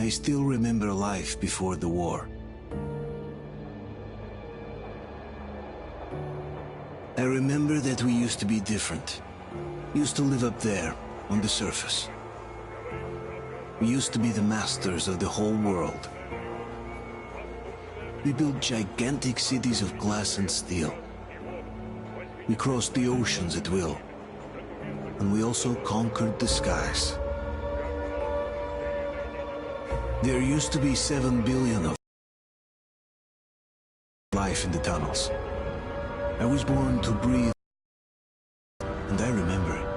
I still remember life before the war. I remember that we used to be different. Used to live up there, on the surface. We used to be the masters of the whole world. We built gigantic cities of glass and steel. We crossed the oceans at will. And we also conquered the skies. There used to be 7 billion of life in the tunnels. I was born to breathe, and I remember it.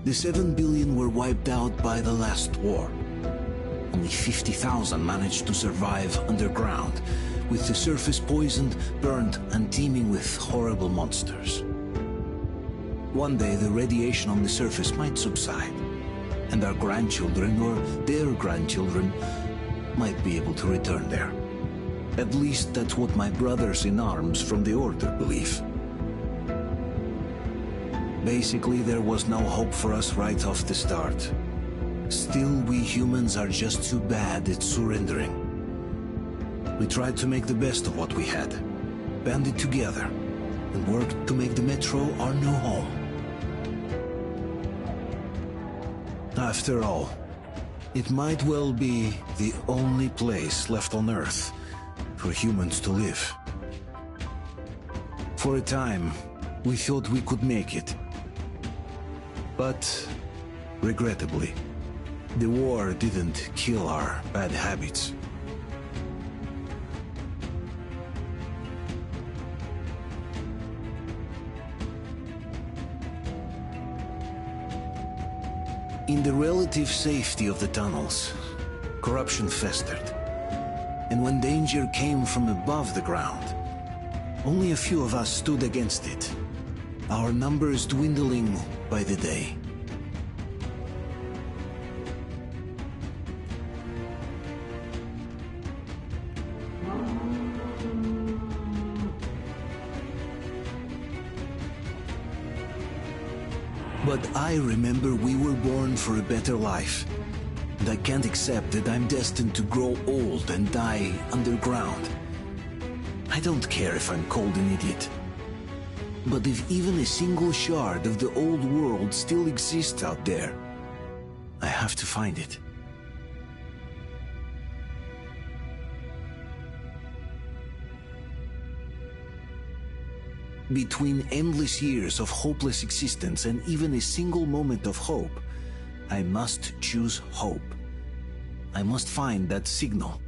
The 7 billion were wiped out by the last war. Only 50,000 managed to survive underground, with the surface poisoned, burnt, and teeming with horrible monsters. One day the radiation on the surface might subside, and our grandchildren or their grandchildren might be able to return there. At least that's what my brothers in arms from the Order believe. Basically, there was no hope for us right off the start. Still, we humans are just too bad at surrendering. We tried to make the best of what we had, banded together, and worked to make the Metro our new home. After all, it might well be the only place left on Earth for humans to live. For a time, we thought we could make it. But, regrettably, the war didn't kill our bad habits. In the relative safety of the tunnels, corruption festered. And when danger came from above the ground, only a few of us stood against it, our numbers dwindling by the day. But I remember we were born for a better life, and I can't accept that I'm destined to grow old and die underground. I don't care if I'm called an idiot. But if even a single shard of the old world still exists out there, I have to find it. Between endless years of hopeless existence and even a single moment of hope, I must choose hope. I must find that signal.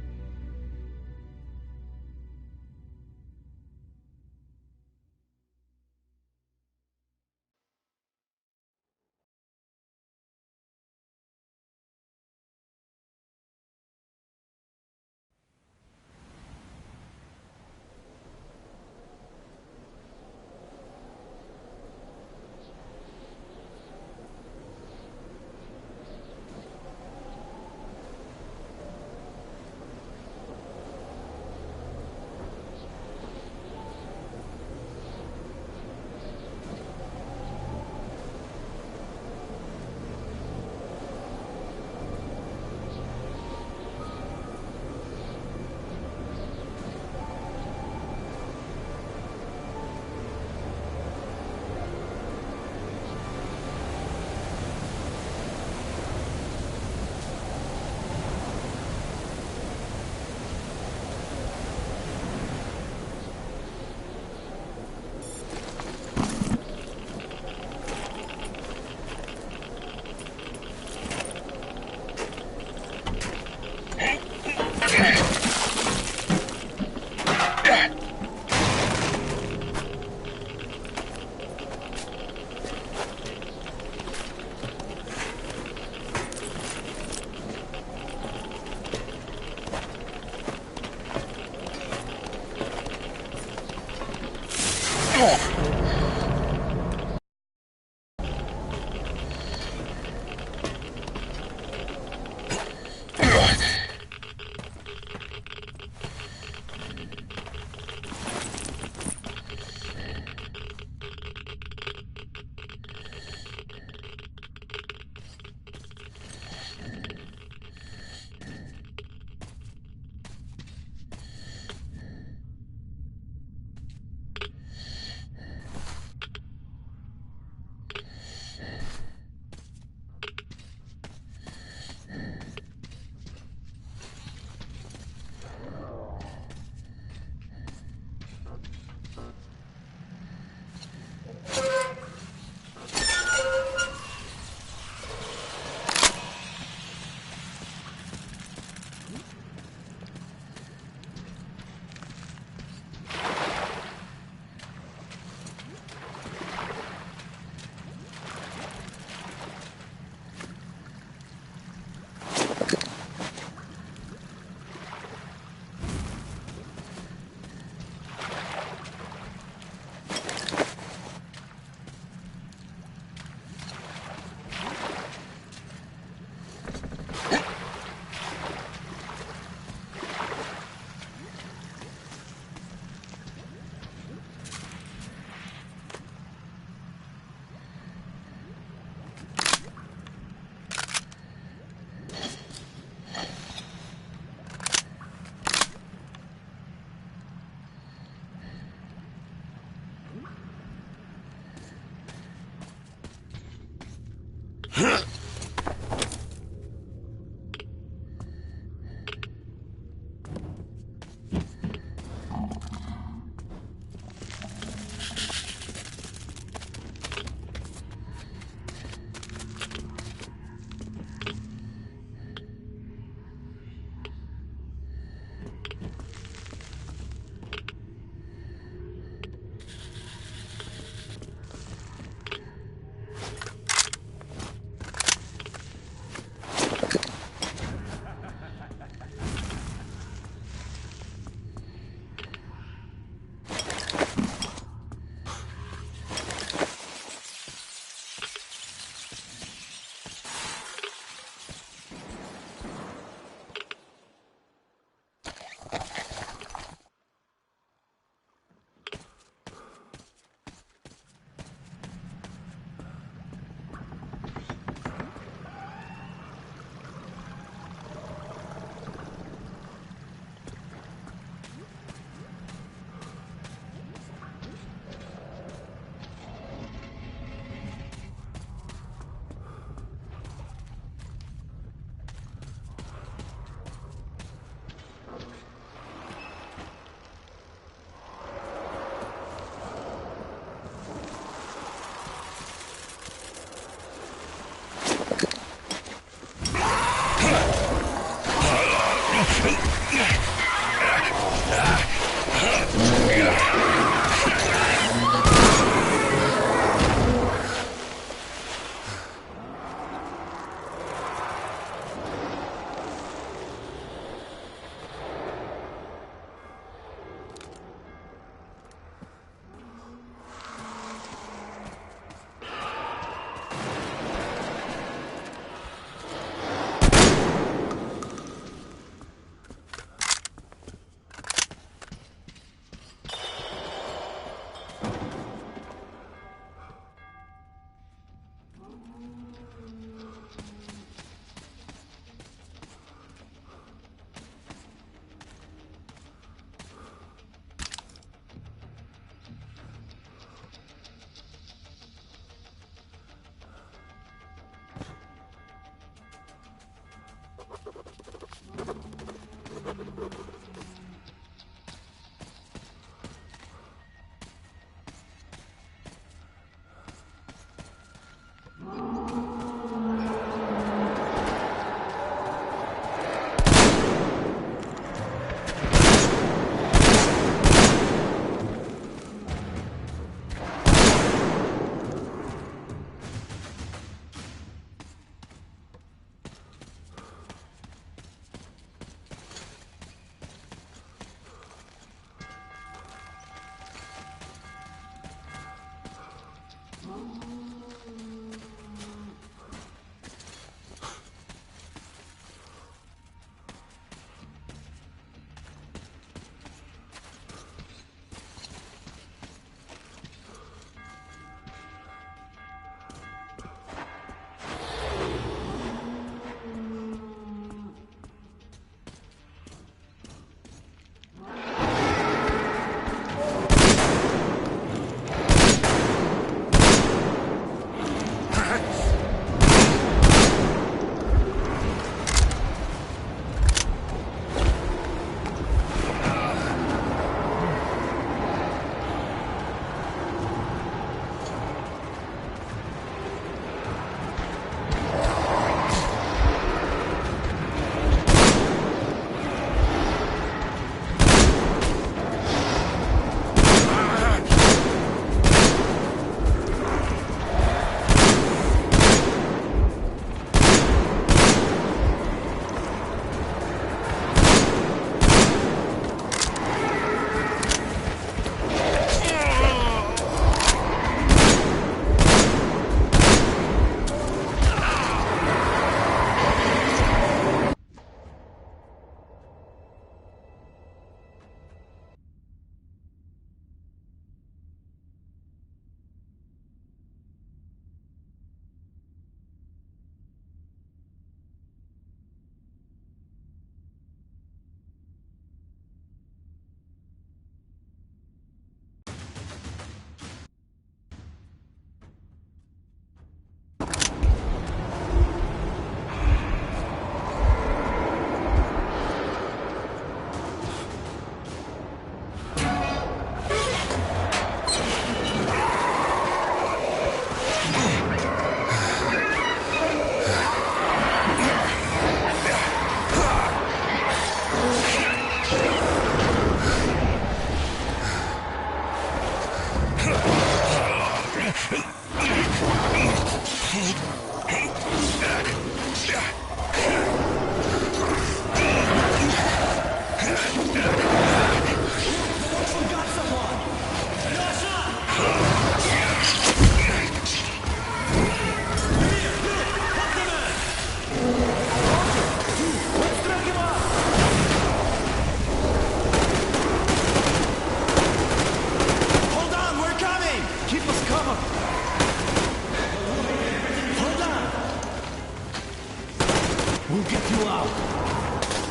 We'll get you out.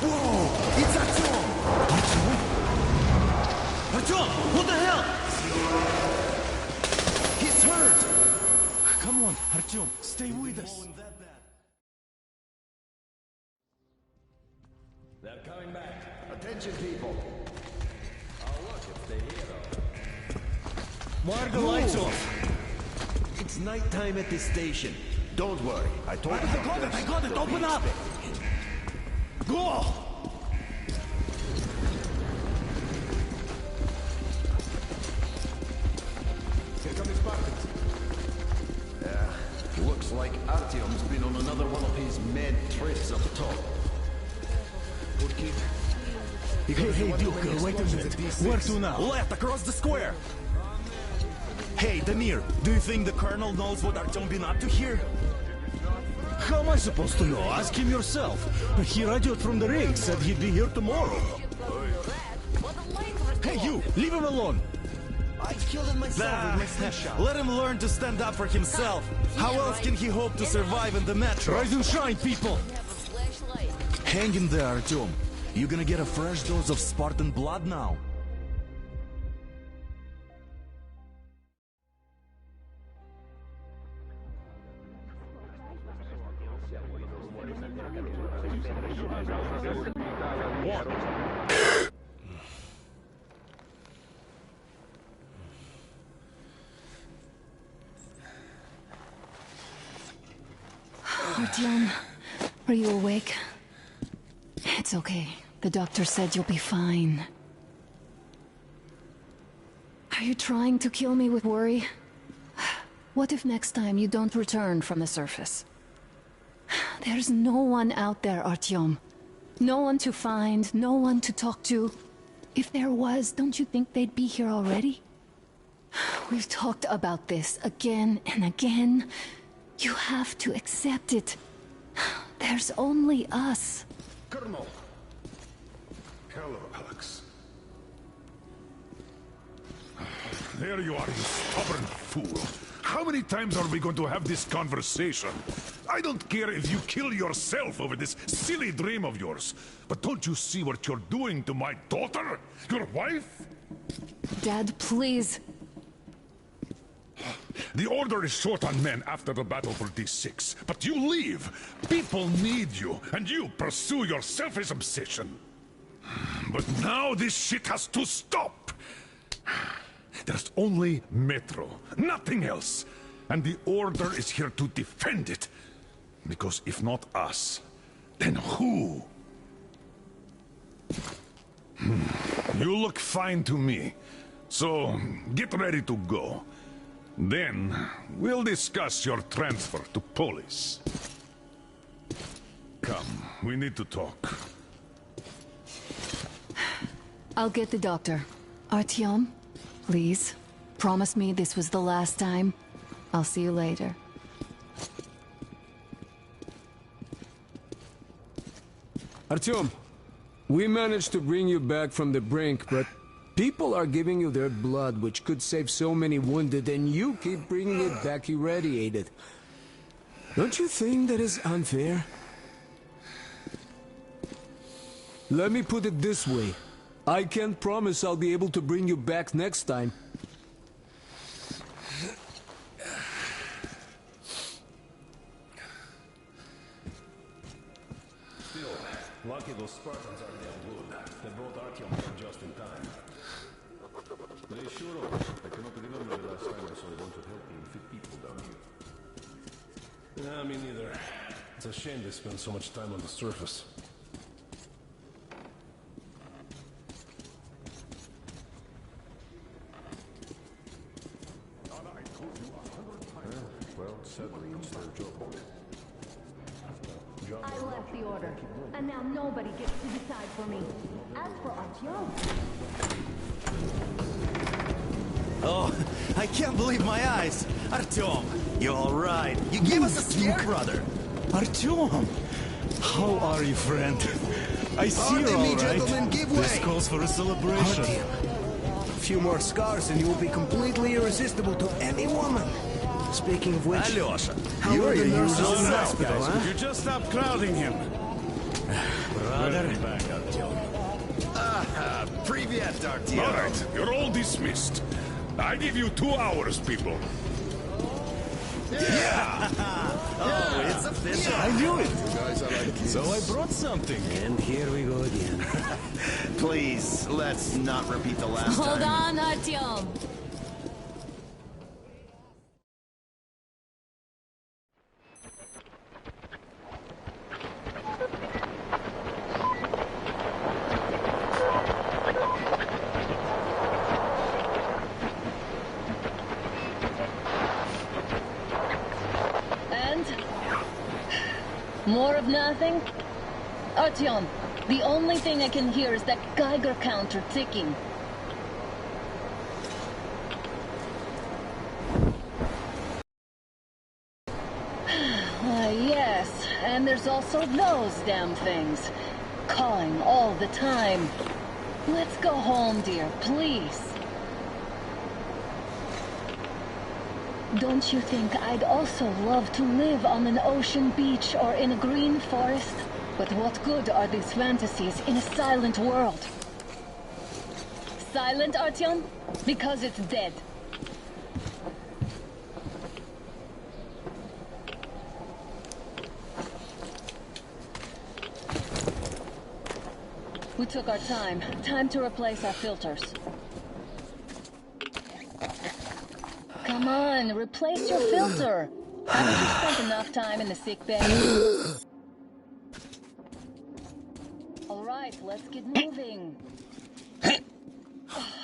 Whoa! It's Artyom! Artyom, what the hell? He's hurt! Come on, Artyom, stay with us. They're coming back. Attention, people. I'll look if they hear. Why are the lights off? It's nighttime at this station. Don't worry, I told you. I got it, open up! Go! Here come the Spartans. Looks like Artyom's been on another one of his mad trips up top. Hey, Duke, wait a minute. Where to now? Left, across the square! Hey, Damir, do you think the Colonel knows what Artyom been up to here? How am I supposed to know? Ask him yourself. He radioed from the ring, said he'd be here tomorrow. Hey, you! Leave him alone! I killed him myself with my snapshot. Let him learn to stand up for himself. How else can he hope to survive in the metro? Rise and shine, people! Hang in there, Artyom. You're gonna get a fresh dose of Spartan blood now. Artyom, are you awake? It's okay. The doctor said you'll be fine. Are you trying to kill me with worry? What if next time you don't return from the surface? There's no one out there, Artyom. No one to find, no one to talk to. If there was, don't you think they'd be here already? We've talked about this again and again. You have to accept it. There's only us. Colonel. Hello, Alex. There you are, you stubborn fool. How many times are we going to have this conversation? I don't care if you kill yourself over this silly dream of yours. But don't you see what you're doing to my daughter? Your wife? Dad, please. The Order is short on men after the battle for D6. But you leave. People need you, and you pursue your selfish obsession. But now this shit has to stop. There's only Metro, nothing else. And the Order is here to defend it. Because if not us, then who? You look fine to me. So, get ready to go. Then, we'll discuss your transfer to Polis. Come, we need to talk. I'll get the doctor. Artyom, please, promise me this was the last time. I'll see you later. Artyom, we managed to bring you back from the brink, but people are giving you their blood, which could save so many wounded, and you keep bringing it back irradiated. Don't you think that is unfair? Let me put it this way. I can't promise I'll be able to bring you back next time. Still, lucky those Spartans aren't that good. They brought Artyom here just in time. They sure are. I cannot remember the last time I saw a bunch of healthy and fit people down here. Nah, me neither. It's a shame they spend so much time on the surface. Well, sadly, it's their job. I left the Order, and now nobody gets to decide for me. As for Artyom... Oh, I can't believe my eyes! Artyom, you alright? You gave us a scare, brother! Artyom! How are you, friend? I see Pardon you're me, alright. gentlemen, give This way. calls for a celebration. A few more scars and you will be completely irresistible to any woman. Speaking of which, Alyosha, how are the nurses in the Now, hospital, guys, huh? would you just stop crowding him? Brother. Back, Artyom. Привет, Artyom. All right, you're all dismissed. I give you 2 hours, people. Oh, it's official. I knew it. Guys are like kids. So I brought something. And here we go again. Please, let's not repeat the last Hold time. on, Artyom. And? More of nothing? Artyom, the only thing I can hear is that Geiger counter ticking. Yes, and there's also those damn things. Calling all the time. Let's go home, dear, please. Don't you think I'd also love to live on an ocean beach or in a green forest? But what good are these fantasies in a silent world? Silent, Artyom? Because it's dead. We took our time. Time to replace our filters. Come on, replace your filter. Haven't you spent enough time in the sick bay? All right, let's get moving.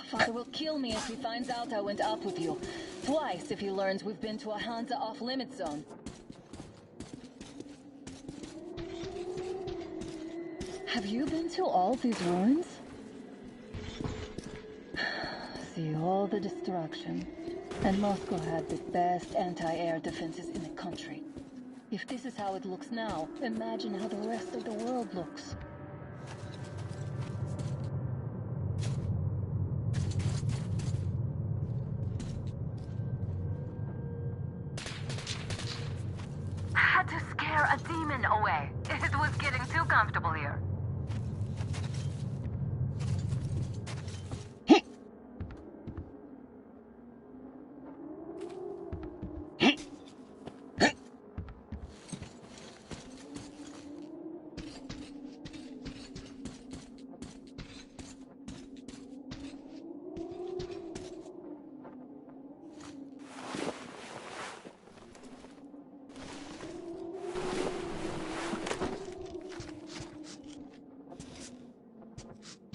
Father will kill me if he finds out I went up with you. Twice if he learns we've been to a Hansa off-limit zone. Have you been to all these ruins? See all the destruction. And Moscow had the best anti-air defenses in the country. If this is how it looks now, imagine how the rest of the world looks. I had to scare a demon away. It was getting too comfortable here.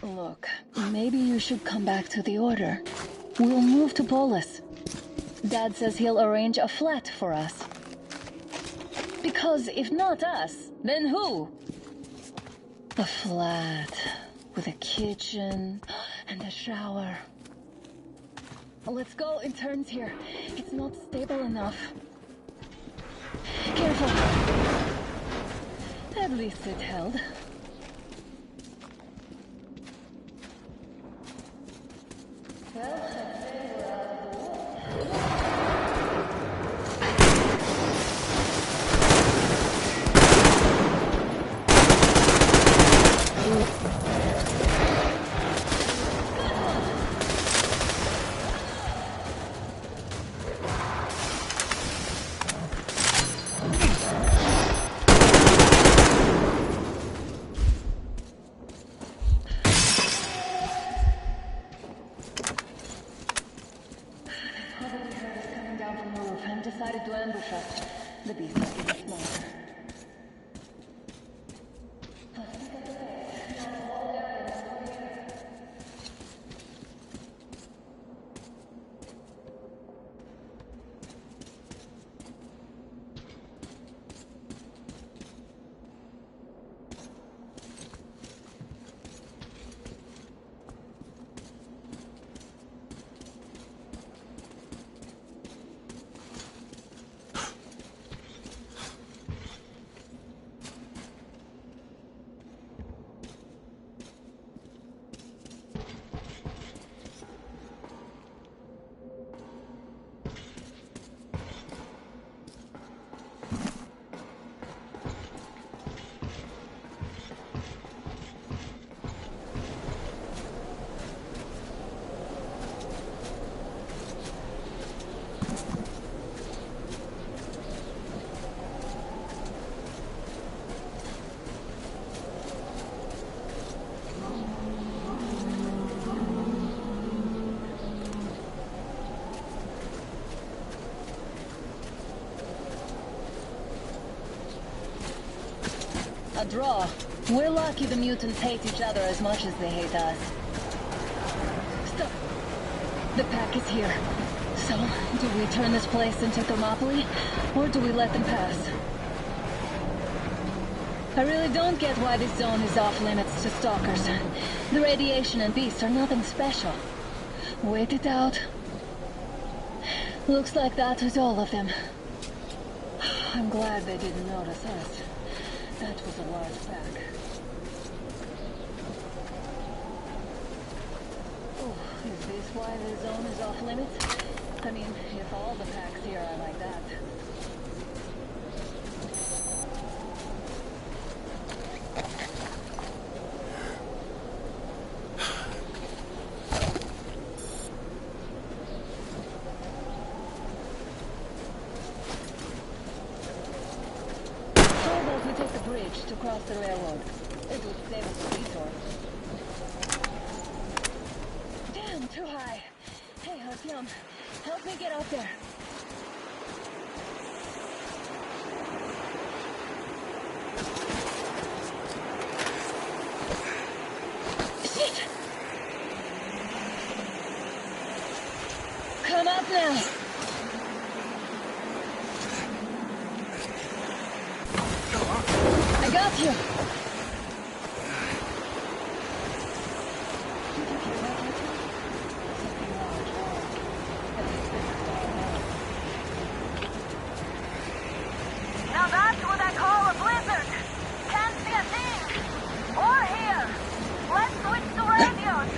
Look, maybe you should come back to the Order. We'll move to Polis. Dad says he'll arrange a flat for us. Because if not us, then who? A flat with a kitchen and a shower. Let's go in turns here. It's not stable enough. Careful. At least it held. Decided to ambush us. The beast is getting smaller. A draw. We're lucky the mutants hate each other as much as they hate us. Stop. The pack is here. So, do we turn this place into Thermopylae, or do we let them pass? I really don't get why this zone is off limits to stalkers. The radiation and beasts are nothing special. Wait it out. Looks like that was all of them. I'm glad they didn't notice us. That was a large pack. Oh, is this why the zone is off limits? I mean, if all the packs here are like that. To cross the railroad. It would save us a resource. Damn, too high. Hey, Artyom, help me get up there. Shit! Come up now. I got you! Now that's what I call a blizzard. Can't see a thing. Or hear. Let's switch to radios.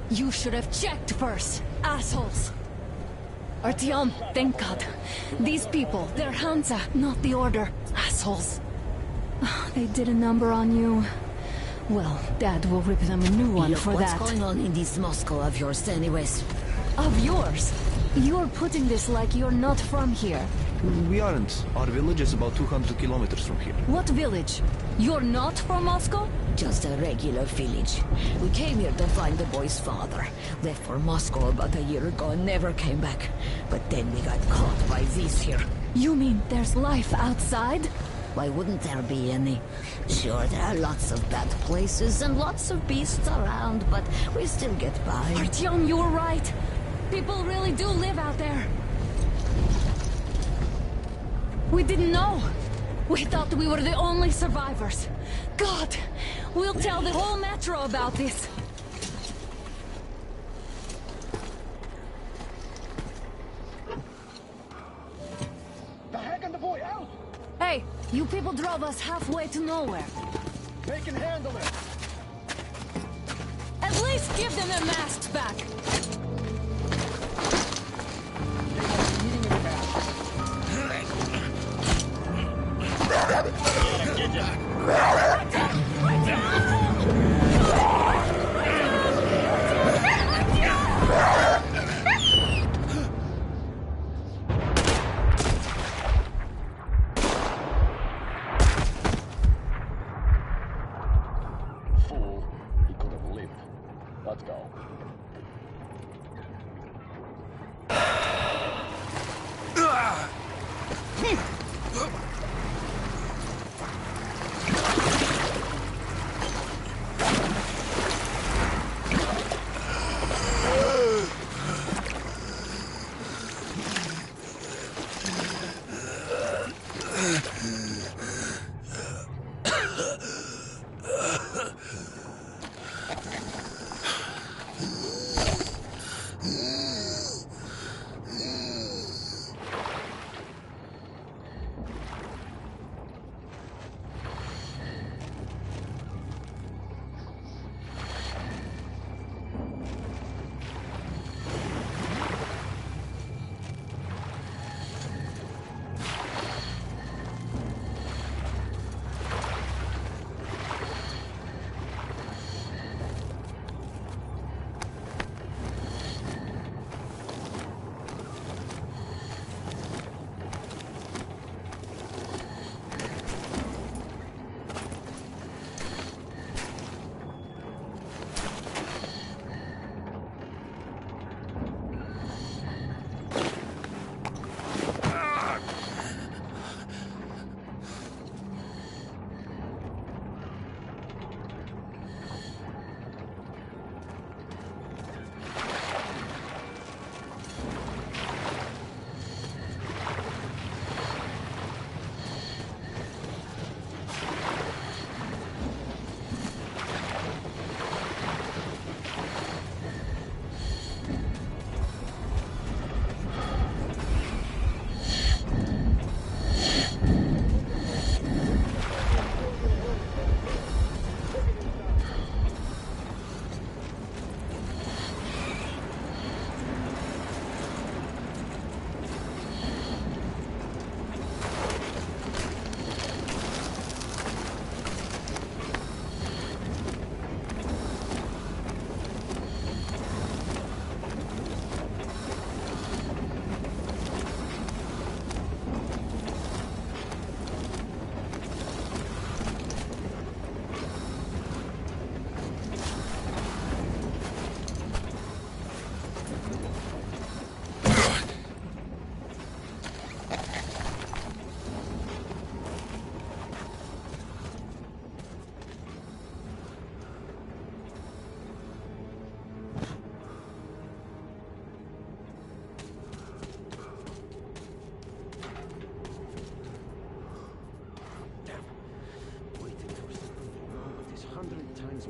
You should have checked first, assholes! Artyom, thank God. These people, they're Hansa, not the Order. Assholes. They did a number on you. Well, Dad will rip them a new one for that. What's going on in this Moscow of yours anyways? Of yours? You're putting this like you're not from here. We aren't. Our village is about 200 kilometers from here. What village? You're not from Moscow? Just a regular village. We came here to find the boy's father. Left for Moscow about a year ago and never came back. But then we got caught by these here. You mean there's life outside? Why wouldn't there be any? Sure, there are lots of bad places and lots of beasts around, but we still get by. Artyom, you were right. People really do live out there. We didn't know. We thought we were the only survivors. God, we'll tell the whole metro about this. The heck and the boy out! Hey, you people drove us halfway to nowhere. They can handle it! At least give them their masks back. Fool. He could have lived. Let's go.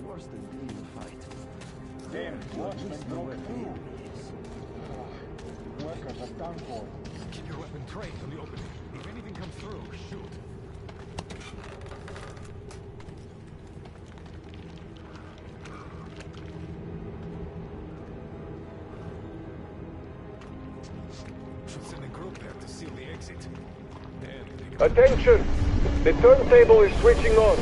Worse than being in a fight. Damn, watchman broke through. Workers are done for. Keep your weapon trained on the opening. If anything comes through, shoot. Should send a group there to seal the exit. Attention! The turntable is switching on.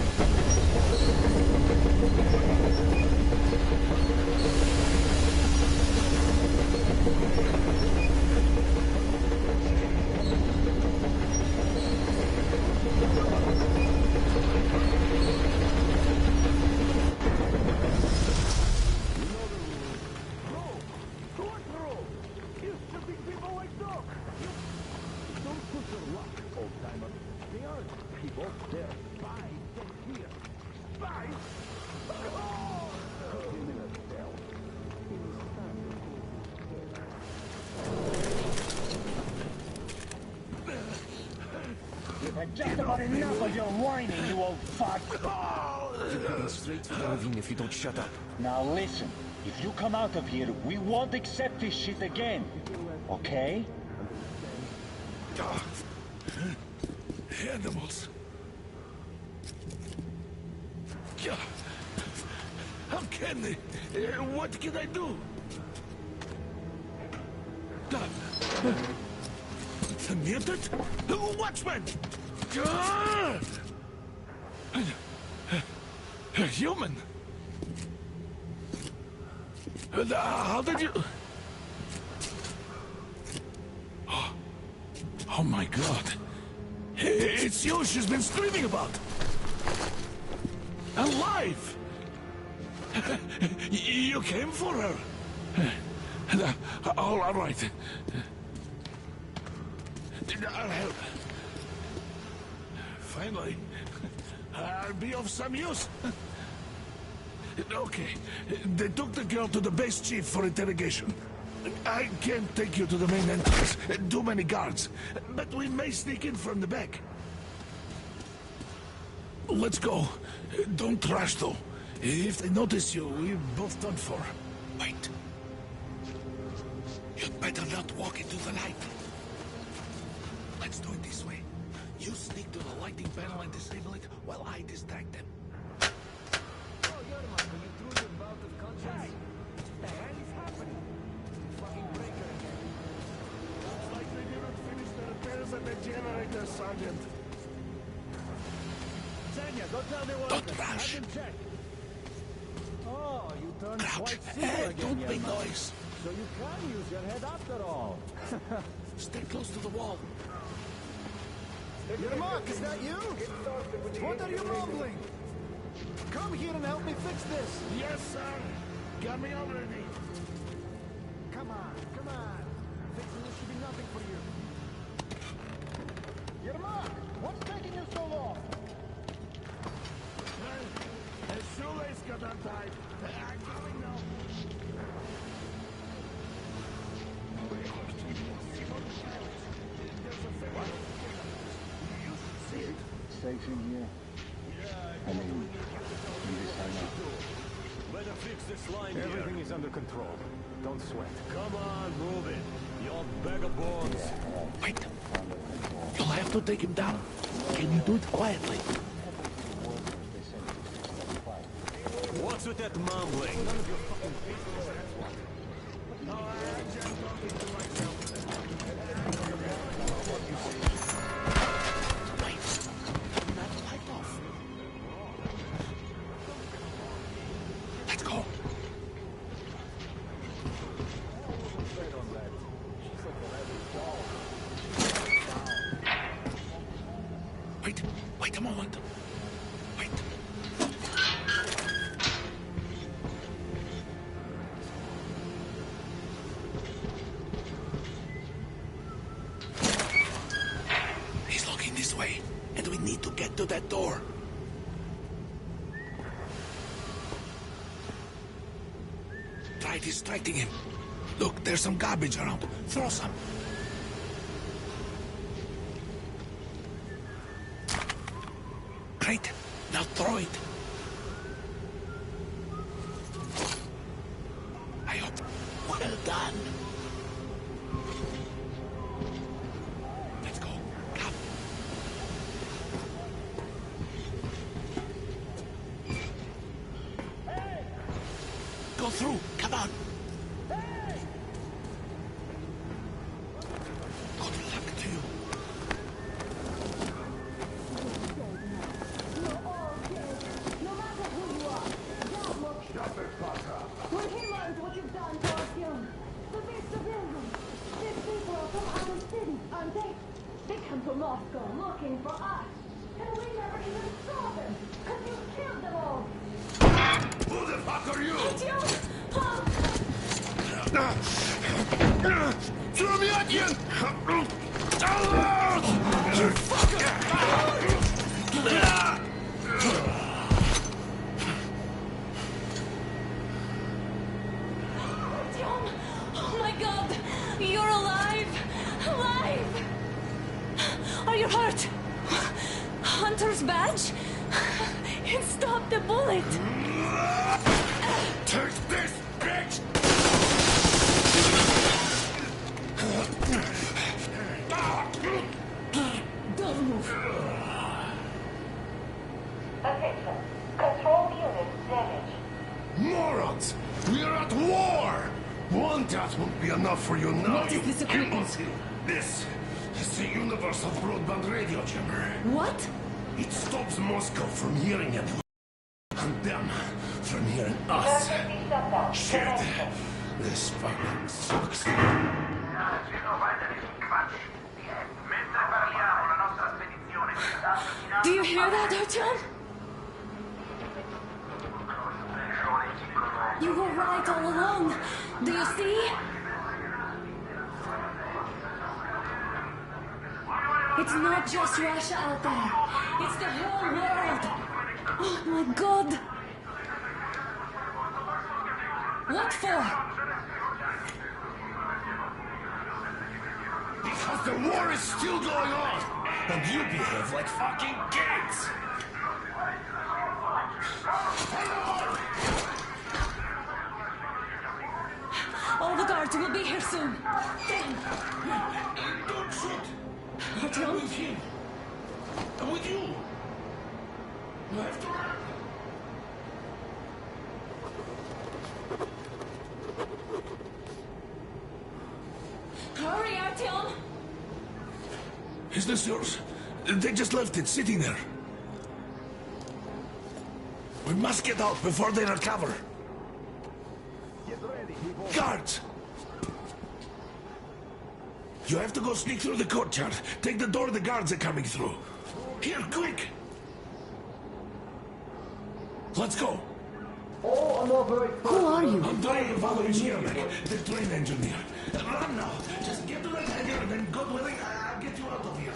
Just about enough of your whining, you old fuck! You're heading straight for the ravine if you don't shut up. Now listen, if you come out of here, we won't accept this shit again. Okay? Animals. How can they? What can I do? Mutant? Watchman! Human? How did you... Oh my god. It's you she's been screaming about. Alive! You came for her. All right. I'll help. Finally, I'll be of some use. Okay, they took the girl to the base chief for interrogation. I can't take you to the main entrance. Too many guards. But we may sneak in from the back. Let's go. Don't rush, though. If they notice you, we're both done for. Wait. You'd better not walk into the light. Let's do it this way. You lighting panel and disable it while I distract them. Oh, Yermak, are you through your bout of conscience? What the hell is happening? Fucking breaker again. Looks like they didn't finish the repairs at the generator, Sergeant. Senya, go tell the workers. Have them check. Oh, you turned quite super again, Don't make Yermak. noise. So you can use your head after all. Stay close to the wall. Yermak, is that you? What are you mumbling? Come here and help me fix this. Yes, sir. Got me already. Come on, come on. Fixing this should be nothing for you. Yermak, what's taking you so long? The shoelace got untied. I'm coming now. Safe in here. I mean, in this hangar. Better fix this line. Everything is under control. Don't sweat. Come on, move it. You bag of bones. Wait. You'll have to take him down. Can you do it quietly? What's with that mumbling? Let's go. Wait a moment. Wait. He's looking this way, and we need to get to that door. Try distracting him. Look, there's some garbage around. Throw some. Great. Now throw it. I hope. Well done. Let's go. Come. Go through. Come on. Good luck to you. When he learns what you've done to us young, there'll be civilians. These people are from other cities, aren't they? They come to Moscow looking for us. And we never even saw them, because you killed them all. Who the fuck are you? Сурмятин! Oh my god! You're alive! Alive! Are you hurt? Hunter's badge? It stopped the bullet! Take this, bitch! Don't move. Attention. Control unit damaged. Morons! We are at war! One task won't be enough for you now. What is this equipment? This is the universal broadband radio jammer. What? It stops Moscow from hearing it. And them from hearing us. Shit! This fucking sucks. Do you hear that, Artyom? You were right all along. Do you see? It's not just Russia out there. It's the whole world. Oh my god. What for? Because the war is still going on, and you behave like fucking kids! All the guards will be here soon. Damn. Don't shoot! Artyom? I'm with him! I'm with you! Is this yours? They just left it sitting there. We must get out before they recover. Guards! You have to go sneak through the courtyard. Take the door the guards are coming through. Here, quick! Let's go. Who are you? Andrei Ivanovich Yermak, the train engineer. Run now. Just get to the hangar, then God willing, I'll get you out of here.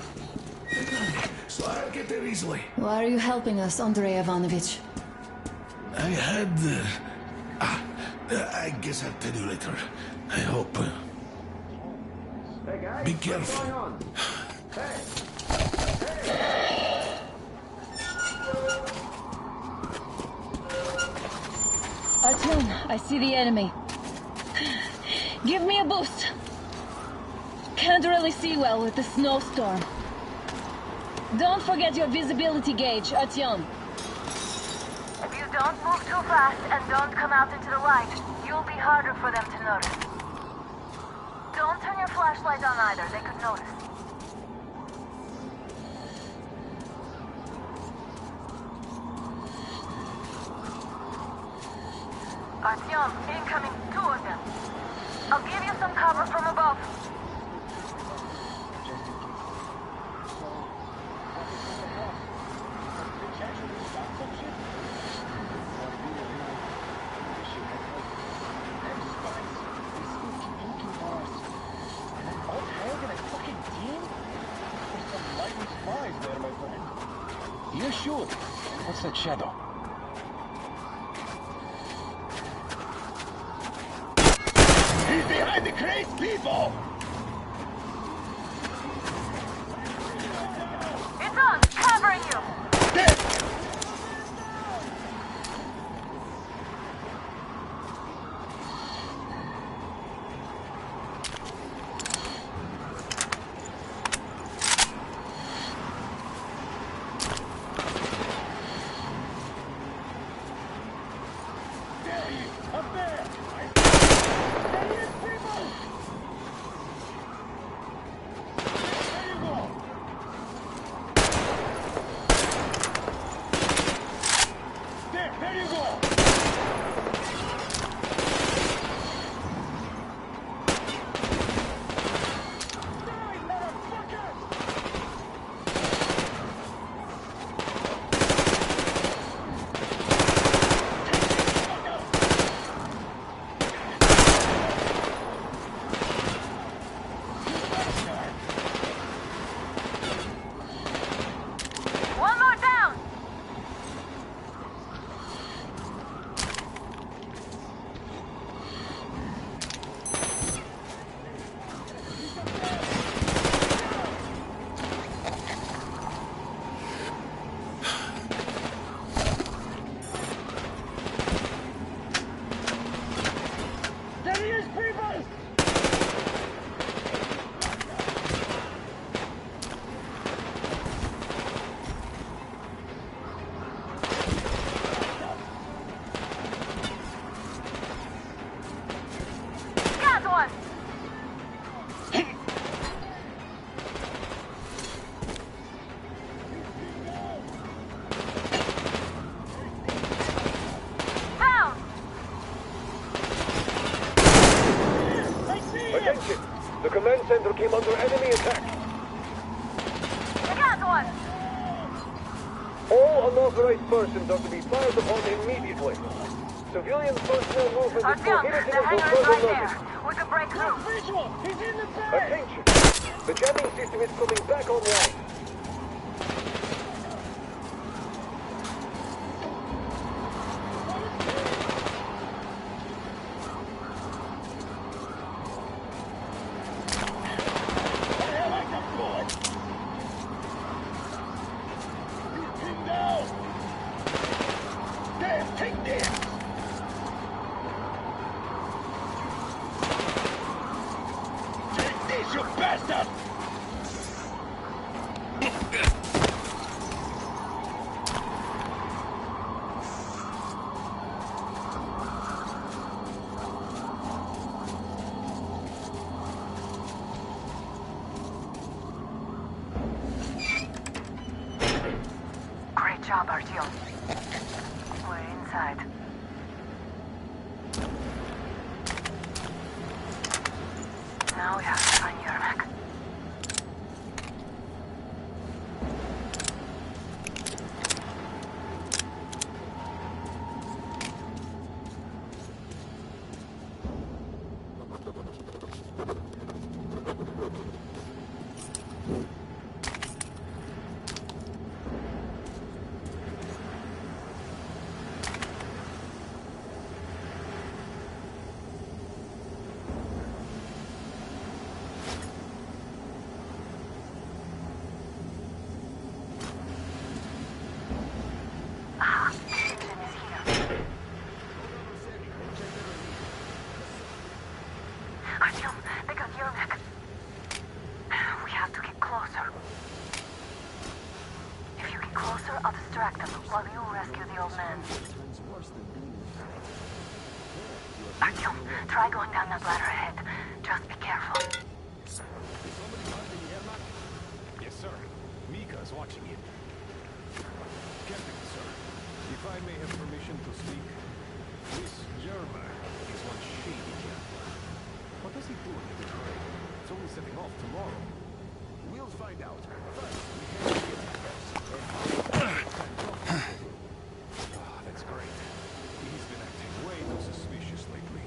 So I'll get there easily. Why are you helping us, Andrei Ivanovich? I had... I guess I'll tell you later. I hope. Hey guys, Be careful. what's going on? Hey! Artyom, I see the enemy. Give me a boost. Can't really see well with the snowstorm. Don't forget your visibility gauge, Artyom. If you don't move too fast and don't come out into the light, you'll be harder for them to notice. Don't turn your flashlight on either, they could notice. Artyom, incoming, 2 of them. I'll give you some cover from above. You should. What's that shadow? He's behind the crates, people! It's on! Covering you! The command center came under enemy attack. I got one! All unauthorized persons are to be fired upon immediately. Civilian personnel movement is Artyom, prohibited the until hangar is further right notice. there. We can break through. Visual! He's in the bay! Attention! The jamming system is coming back online. job, Artyom. We're inside. Now we have to find Yermak. Artyom, they got Yermak. We have to get closer. If you get closer, I'll distract them while you rescue the old man. Artyom, try going down that ladder ahead. Just be careful. Yes, sir. Mika is watching it. Captain, sir, if I may have permission to speak, this Yermak is one shady gambler. What does he do in the trade? It's only setting off tomorrow. We'll find out. First, we have to that's great. He's been acting way too suspicious lately.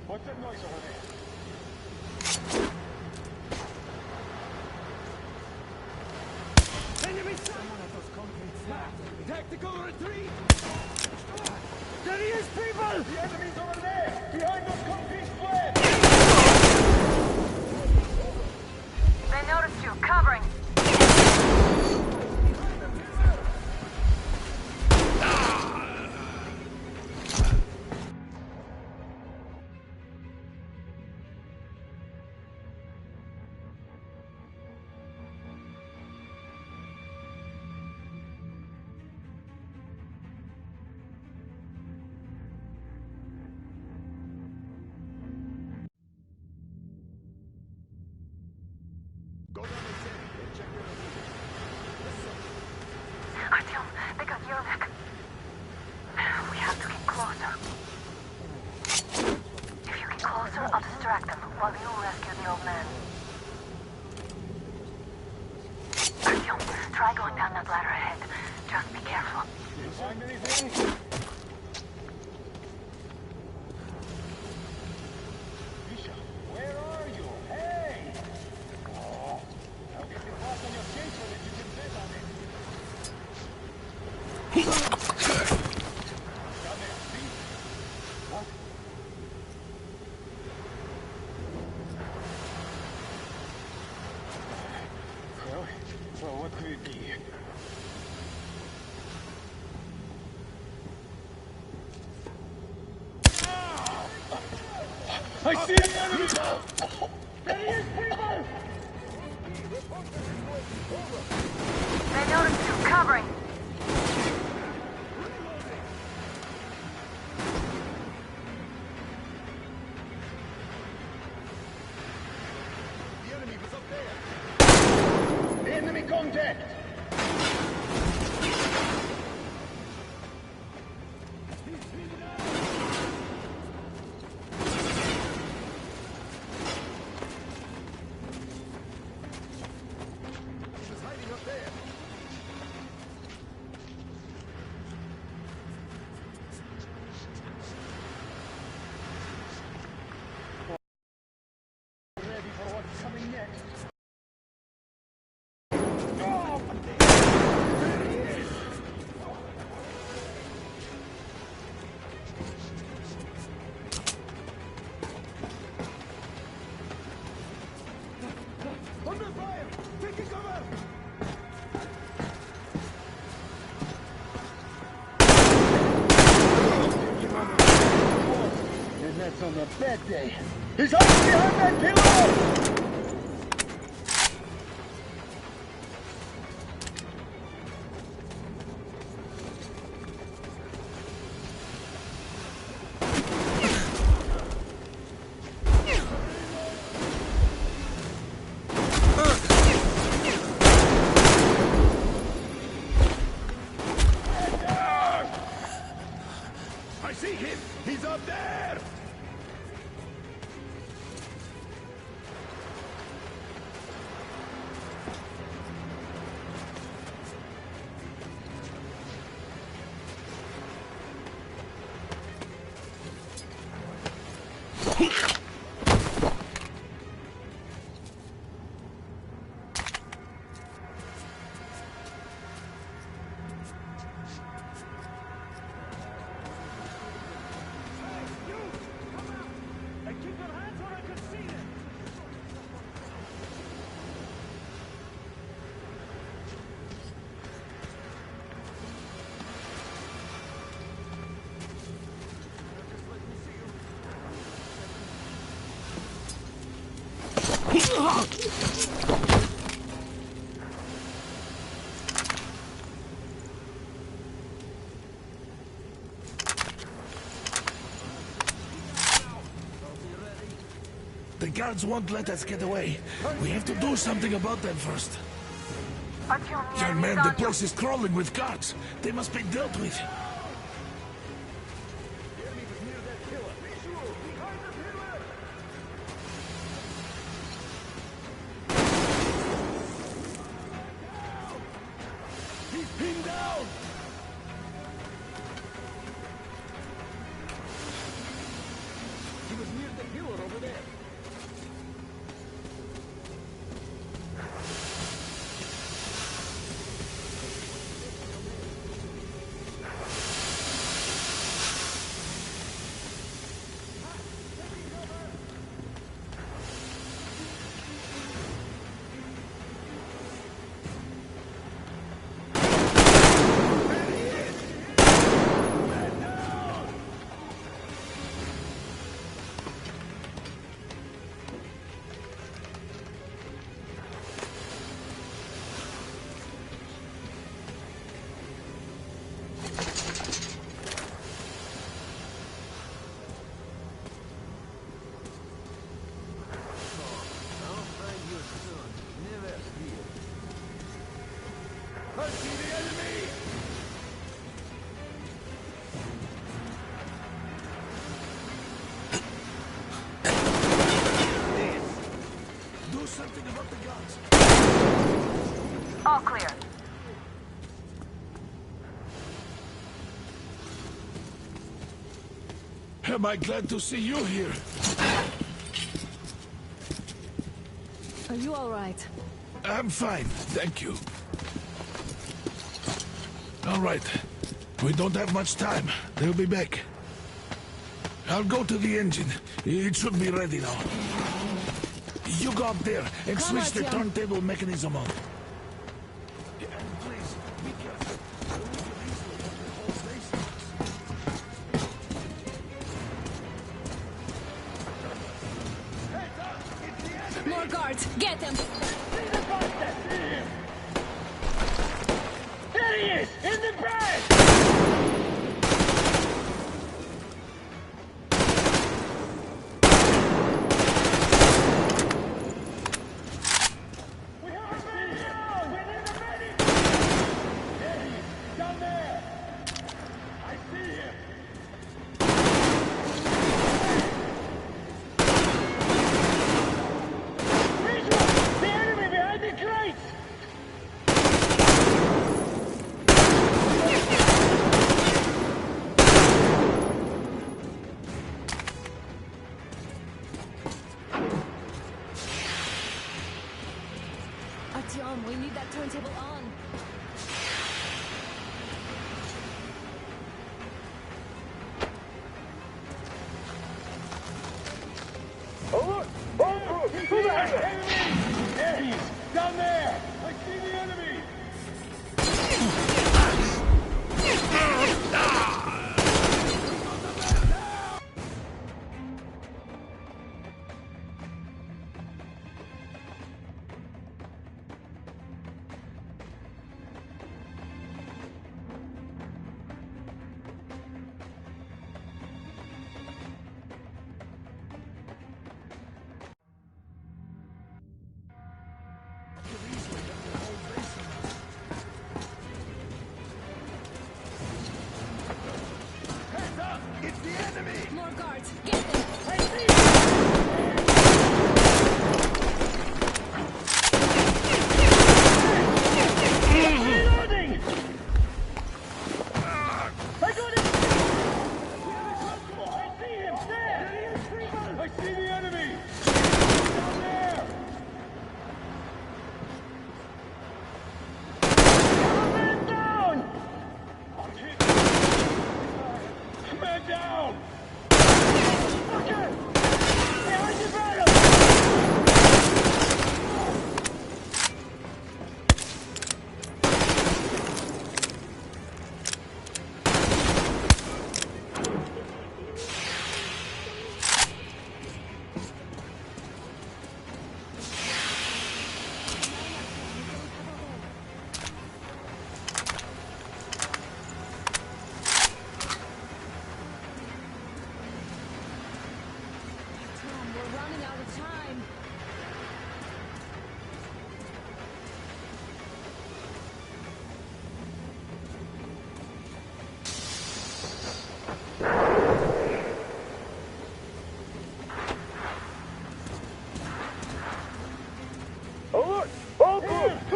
What's that noise over there? Enemy someone at those concrete slabs. Tactical retreat! There he is, people! The enemy's over there! Behind those concrete slabs! They noticed you. Covering. Artyom, they got Yermak. We have to get closer. If you get closer, I'll distract them while you rescue the old man. Artyom, try going down that ladder ahead. Just be careful. Did you find anything? Misha, where are you? Hey! Oh, I'll get the boss on your case so that you can bet on it. Down there, see? What? Well, what could it be? I see the enemy! There he is, people! They noticed you. Covering. The enemy was up there! Enemy contact! Ready for what's coming next. Under fire! Taking cover! And that's on the bad day. He's hiding behind that pillar! I see him! He's up there! The guards won't let us get away. We have to do something about them first. Young man, the place is crawling with guards. They must be dealt with. He's pinned down! He was near the pillar over there. I see the enemy! Do something about the guards. All clear. Am I glad to see you here? Are you all right? I'm fine, thank you. All right. We don't have much time. They'll be back. I'll go to the engine. It should be ready now. You go up there and switch the turntable mechanism on. And please, be careful. We can easily have the whole station. More guards! Get them! There he is! In the back! Artyom, we need that turntable on. Oh, look! Oh, who the heck? There he is!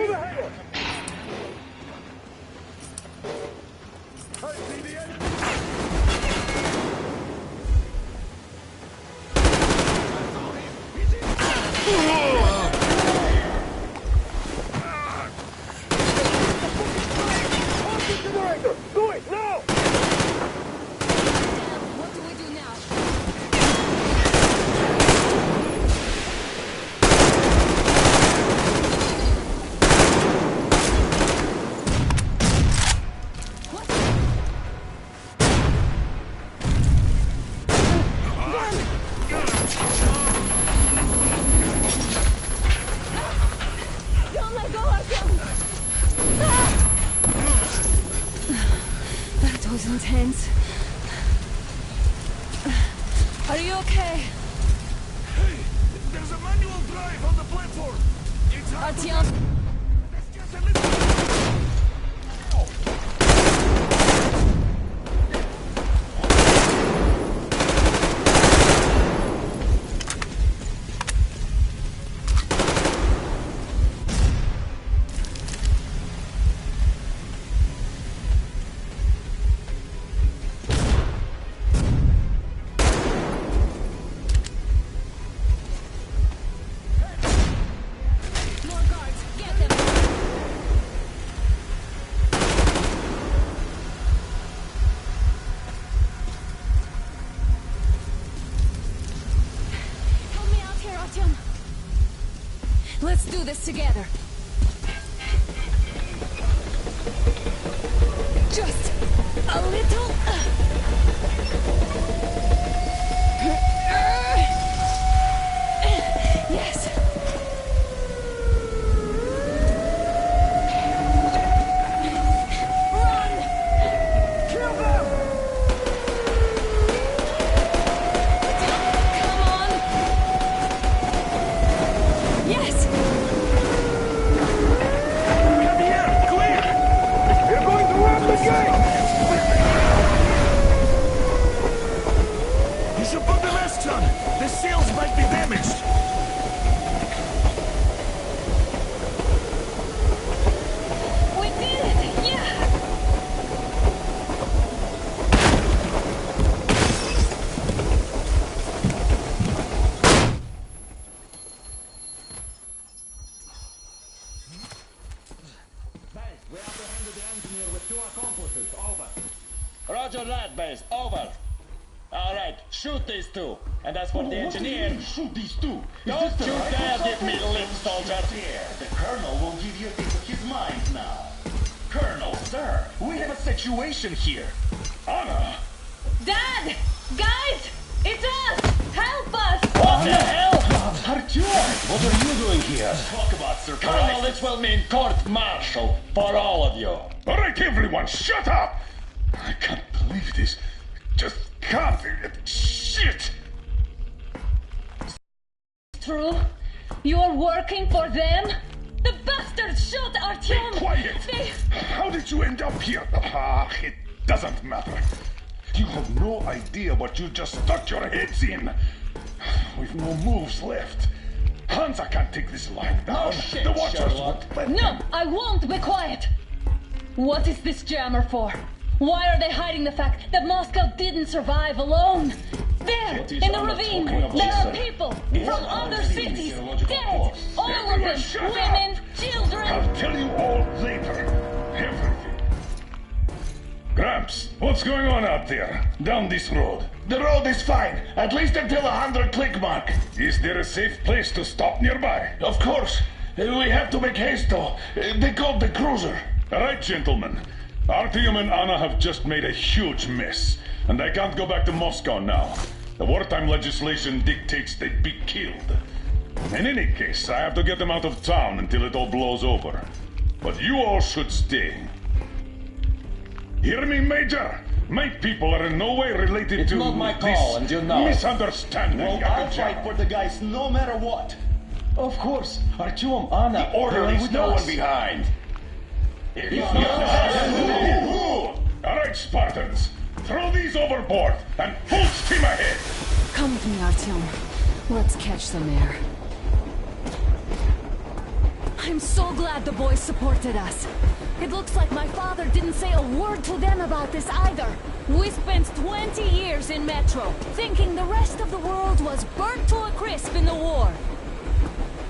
Move ahead! I see the enemy! Do it now! What do we do now? Don't let go of him! That was intense. Are you okay? Hey, there's a manual drive on the platform. It's hard to... Artyom! Let's just a little... More guards! Get them! Help me out here, Artyom! Let's do this together. Just a little... Yes. Run! Kill them! Come on! Yes! Come here! Clear! You're going to run the gate! You should put the mask on. The seals might be damaged. We did it! Yeah! We apprehended the engineer with 2 accomplices. Over. Roger that, base. Over. All right, shoot these 2. And as for the engineer, Shoot these 2! don't you dare give me lip, soldier. The Colonel will give you a piece of his mind now. Colonel, sir, we have a situation here. Anna! Dad! Guys! It's us! Help us! What the hell? Artyom! What are you doing here? Talk about Colonel, surprise. this will mean court-martial for all of you. All right, everyone, shut up! I can't believe this. Just can't. Shit! True? You're working for them? The bastards shot Artyom! Be quiet! They... How did you end up here? It doesn't matter. You have no idea what you just stuck your heads in. We've no moves left. Hansa can't take this line down. shit, The Watchers Sherlock. won't let No, them. I won't be quiet! What is this jammer for? Why are they hiding the fact that Moscow didn't survive alone? There, What is in the Anna ravine, talking about, there are sir? people It's from Anna other seeing cities, meteorological dead! clocks. All of Everyone them! shut up! Women, children! I'll tell you all later. Everything. Gramps, what's going on out there? Down this road? The road is fine, at least until 100 click mark. Is there a safe place to stop nearby? Of course. We have to make haste though. They called the cruiser. All right, gentlemen. Artyom and Anna have just made a huge mess, and I can't go back to Moscow now. The wartime legislation dictates they be killed. In any case, I have to get them out of town until it all blows over. But you all should stay. Hear me, Major? My people are in no way related It's to not my this call, and you know. misunderstanding. Well, I'll fight for the guys no matter what. Of course, Artyom, Anna, The order they're is with no us. one behind. All right, Spartans. Throw these overboard and full steam ahead. Come with me, Artyom. Let's catch some air. I'm so glad the boys supported us. It looks like my father didn't say a word to them about this either. We spent 20 years in Metro, thinking the rest of the world was burnt to a crisp in the war.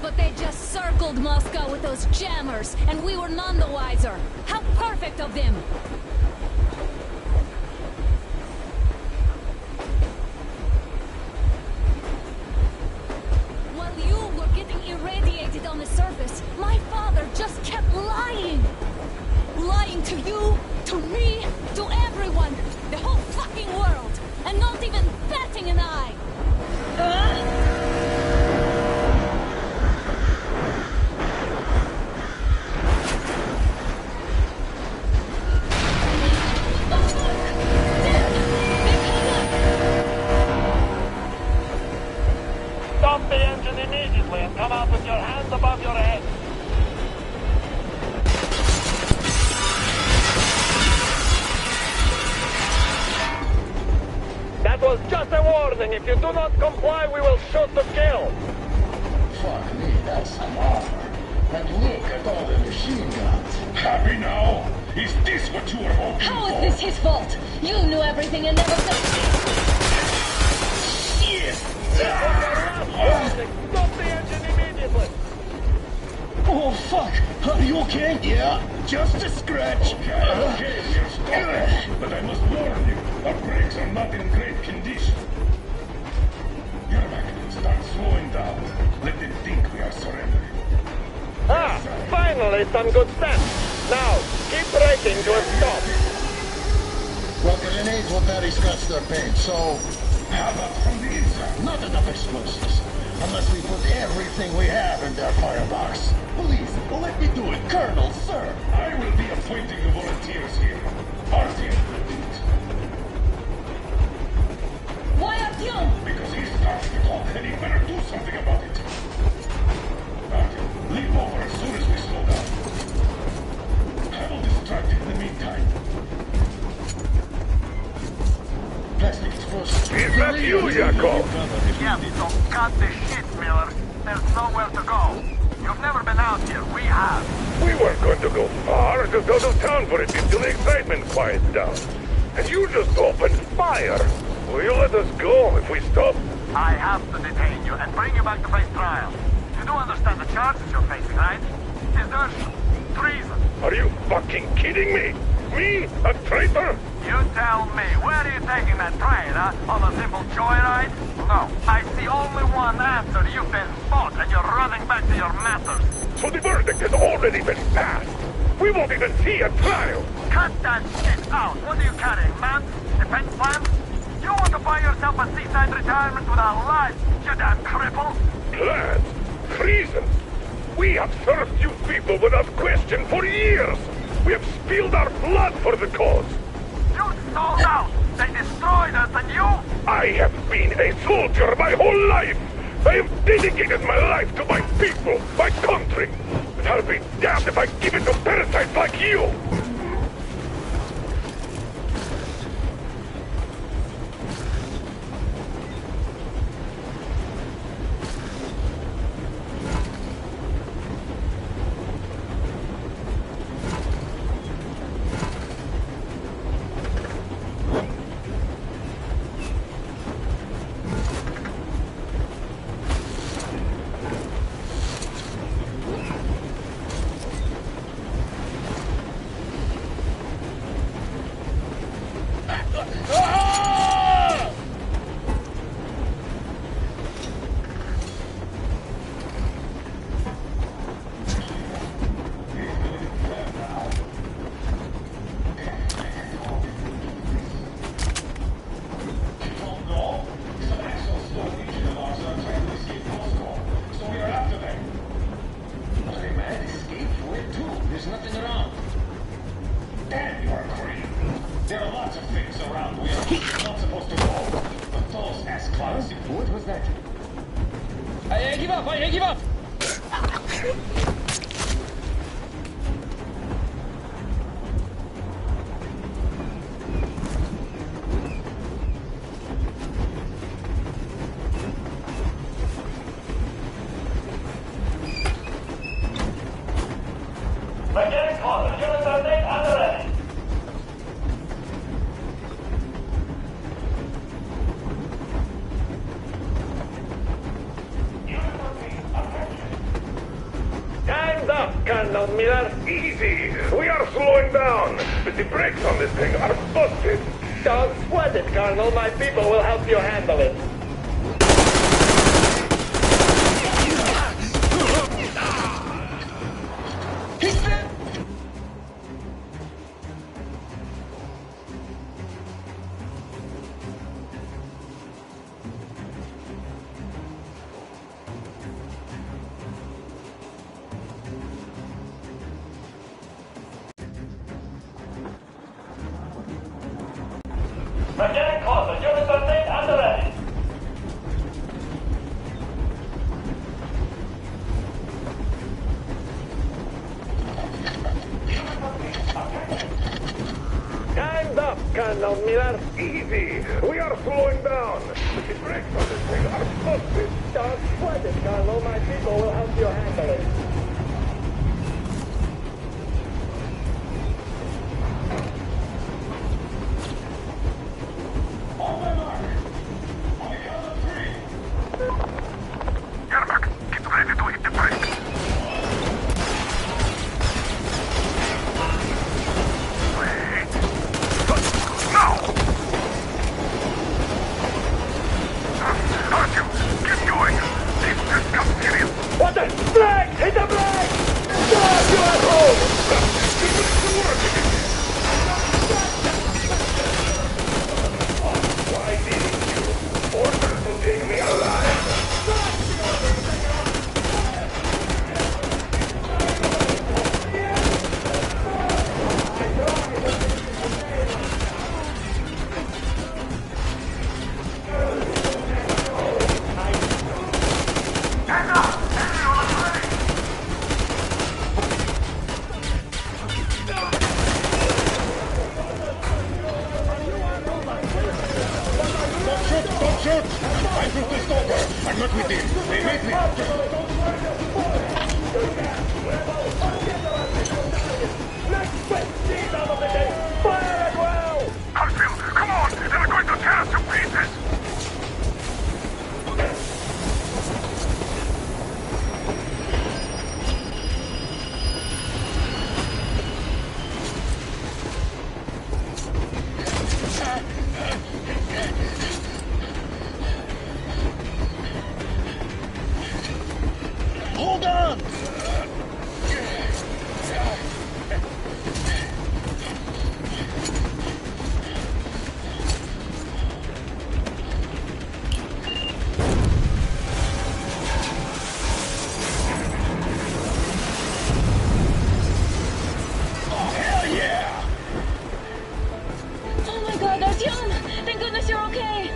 But they just circled Moscow with those jammers, and we were none the wiser. How perfect of them! While you were getting irradiated on the surface, my father just kept lying! Lying to you, to me, to everyone, the whole fucking world, and not even batting an eye! Stop the engine immediately and come out with your hands above your head. That was just a warning. If you do not comply, we will shoot to kill. Fuck me, that's some offer. And look at all the machine guns. Happy now? Is this what you were hoping How for? is this his fault? You knew everything and never said... Shit! Stop the engine immediately. Oh, fuck! Are you okay? Yeah, just a scratch. Okay, we'll stop. But I must warn you, our brakes are not in great condition. Yermak, start slowing down. Let them think we are surrendering. Ah, finally some good sense. Now, keep braking to a stop. Well, grenades will barely scratch their paint, so... How about from the inside? Not enough explosives. Unless we put everything we have in their firebox. Please, let me do it, Colonel, sir. I will be appointing the volunteers here. Artyom will do it. Why Artyom? Because he starts to talk, and he better do something about it. Artyom, leap over as soon as we slow down. I will distract him in the meantime. Plastic explosives. Is that you, Yakov? Yeah, so cut the shit, Miller. There's nowhere to go. You've never been out here. We have. We weren't going to go far, just out of town for it until the excitement quiets down. And you just opened fire. Will you let us go if we stop? I have to detain you and bring you back to face trial. You do understand the charges you're facing, right? Desertion, treason. Are you fucking kidding me? Me? A traitor? You tell me, where are you taking that train, huh? On a simple joyride? No, I see only one answer. You've been spotted and you're running back to your masters. So the verdict has already been passed. We won't even see a trial. Cut that shit out. What are you carrying, man? Defense plans? You want to buy yourself a seaside retirement without life, you damn cripple? Plans? Treason? We have served you people without question for years. We have spilled our blood for the cause. You sold out. They destroyed us and you? I have been a soldier my whole life. I have dedicated my life to my people, my country. But I'll be damned if I give it to parasites like you. We're getting closer. Units are made and ready. Time's up, Colonel Miller. Easy. We are slowing down, but the brakes on this thing are busted. Don't sweat it, Colonel. My people will help you handle it. We're getting closer. Units are made and ready. Time's up, Colonel Miller. Easy. We are slowing down, but the brakes on this thing are busted. Don't sweat it, Colonel. My people will help you handle it. What the? Flag! Hit the flag! Stop! You asshole! Why didn't you order to take me alive? Don't shoot! I'm just a stalker. I'm not with him. They made me. Fire as well! Harfield, come on! They're going to tear us to pieces! Hold on! Oh my god, Artyom! Thank goodness you're okay!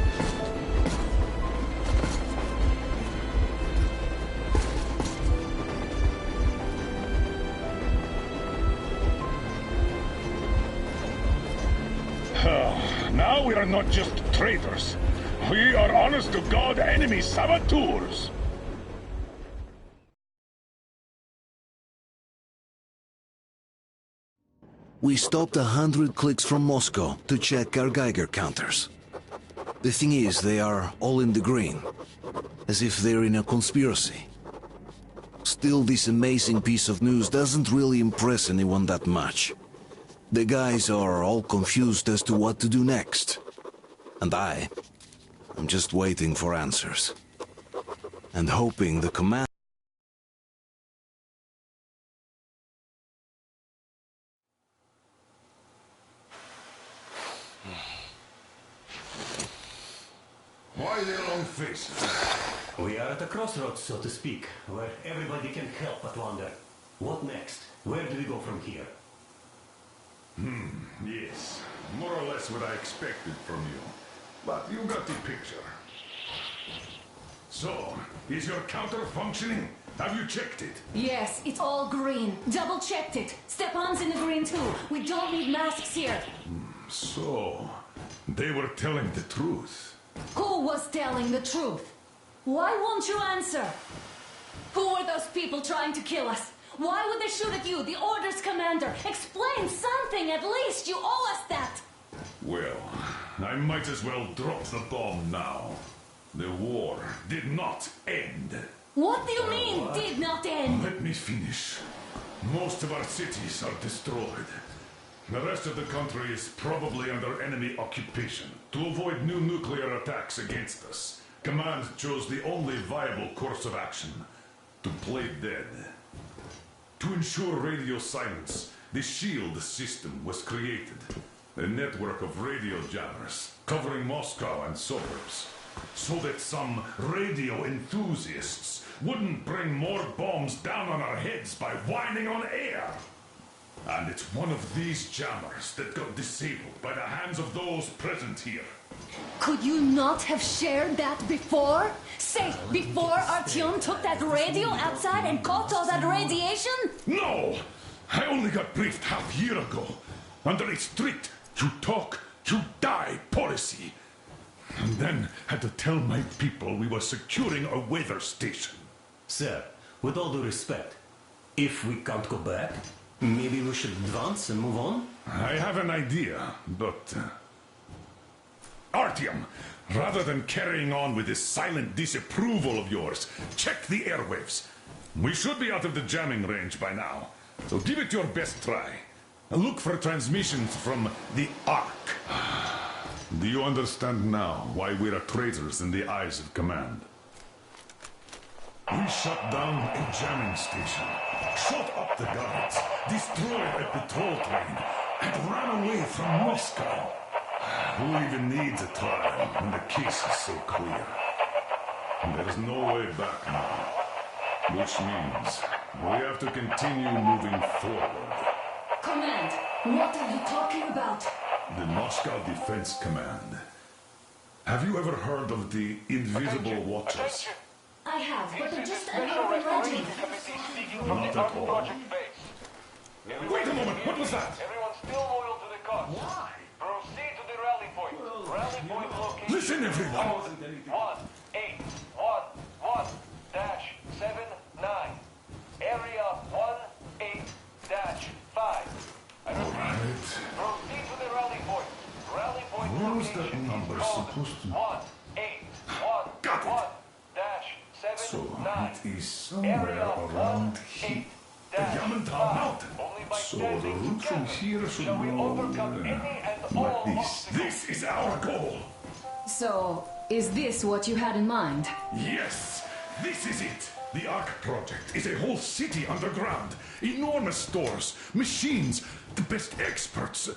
Now we are not just traitors. We are honest-to-God enemy saboteurs. We stopped 100 clicks from Moscow to check our Geiger counters. The thing is, they are all in the green, as if they're in a conspiracy. Still, this amazing piece of news doesn't really impress anyone that much. The guys are all confused as to what to do next. And I'm just waiting for answers. And hoping the command... Why the long face? We are at a crossroads, so to speak, where everybody can help but wonder. What next? Where do we go from here? Yes. More or less what I expected from you. But you got the picture. So, is your counter functioning? Have you checked it? Yes, it's all green. Double-checked it. Stepan's in the green too. We don't need masks here. So, they were telling the truth. Who was telling the truth? Why won't you answer? Who were those people trying to kill us? Why would they shoot at you, the Order's commander? Explain something, at least! You owe us that! Well, I might as well drop the bomb now. The war did not end. What do you mean, did not end? Let me finish. Most of our cities are destroyed. The rest of the country is probably under enemy occupation. To avoid new nuclear attacks against us, Command chose the only viable course of action: to play dead. To ensure radio silence, the SHIELD system was created. A network of radio jammers covering Moscow and suburbs, so that some radio enthusiasts wouldn't bring more bombs down on our heads by whining on air. And it's one of these jammers that got disabled by the hands of those present here. Could you not have shared that before? Say, before Artyom took that radio outside and caught all that radiation? No! I only got briefed half year ago, under a strict you talk, you die policy. And then had to tell my people we were securing a weather station. Sir, with all due respect, if we can't go back, maybe we should advance and move on? I have an idea, but... Artyom, rather than carrying on with this silent disapproval of yours, check the airwaves. We should be out of the jamming range by now, so give it your best try. Look for transmissions from the Ark. Do you understand now why we're traitors in the eyes of Command? We shut down a jamming station, shot up the guards, destroyed a patrol train, and ran away from Moscow. Who even needs a trial when the case is so clear? There's no way back now, which means we have to continue moving forward. Command, what are you talking about? The Moscow Defense Command. Have you ever heard of the Invisible Watchers? I have, but they're just an urban legend. Not at all. Wait a moment, what was that? Everyone's still loyal to the cause. Why? Proceed to the rally point. Rally point location. Listen, everyone. 1811-79. Area 18-5. Alright. Proceed to the rally point. Rally point Where was location. that number supposed to... 1811-79. So it is somewhere around here. The Yamantau Mountain. So the route from here should go like this. This is our goal. So, is this what you had in mind? Yes, this is it. The Ark project is a whole city underground. Enormous stores, machines, the best experts.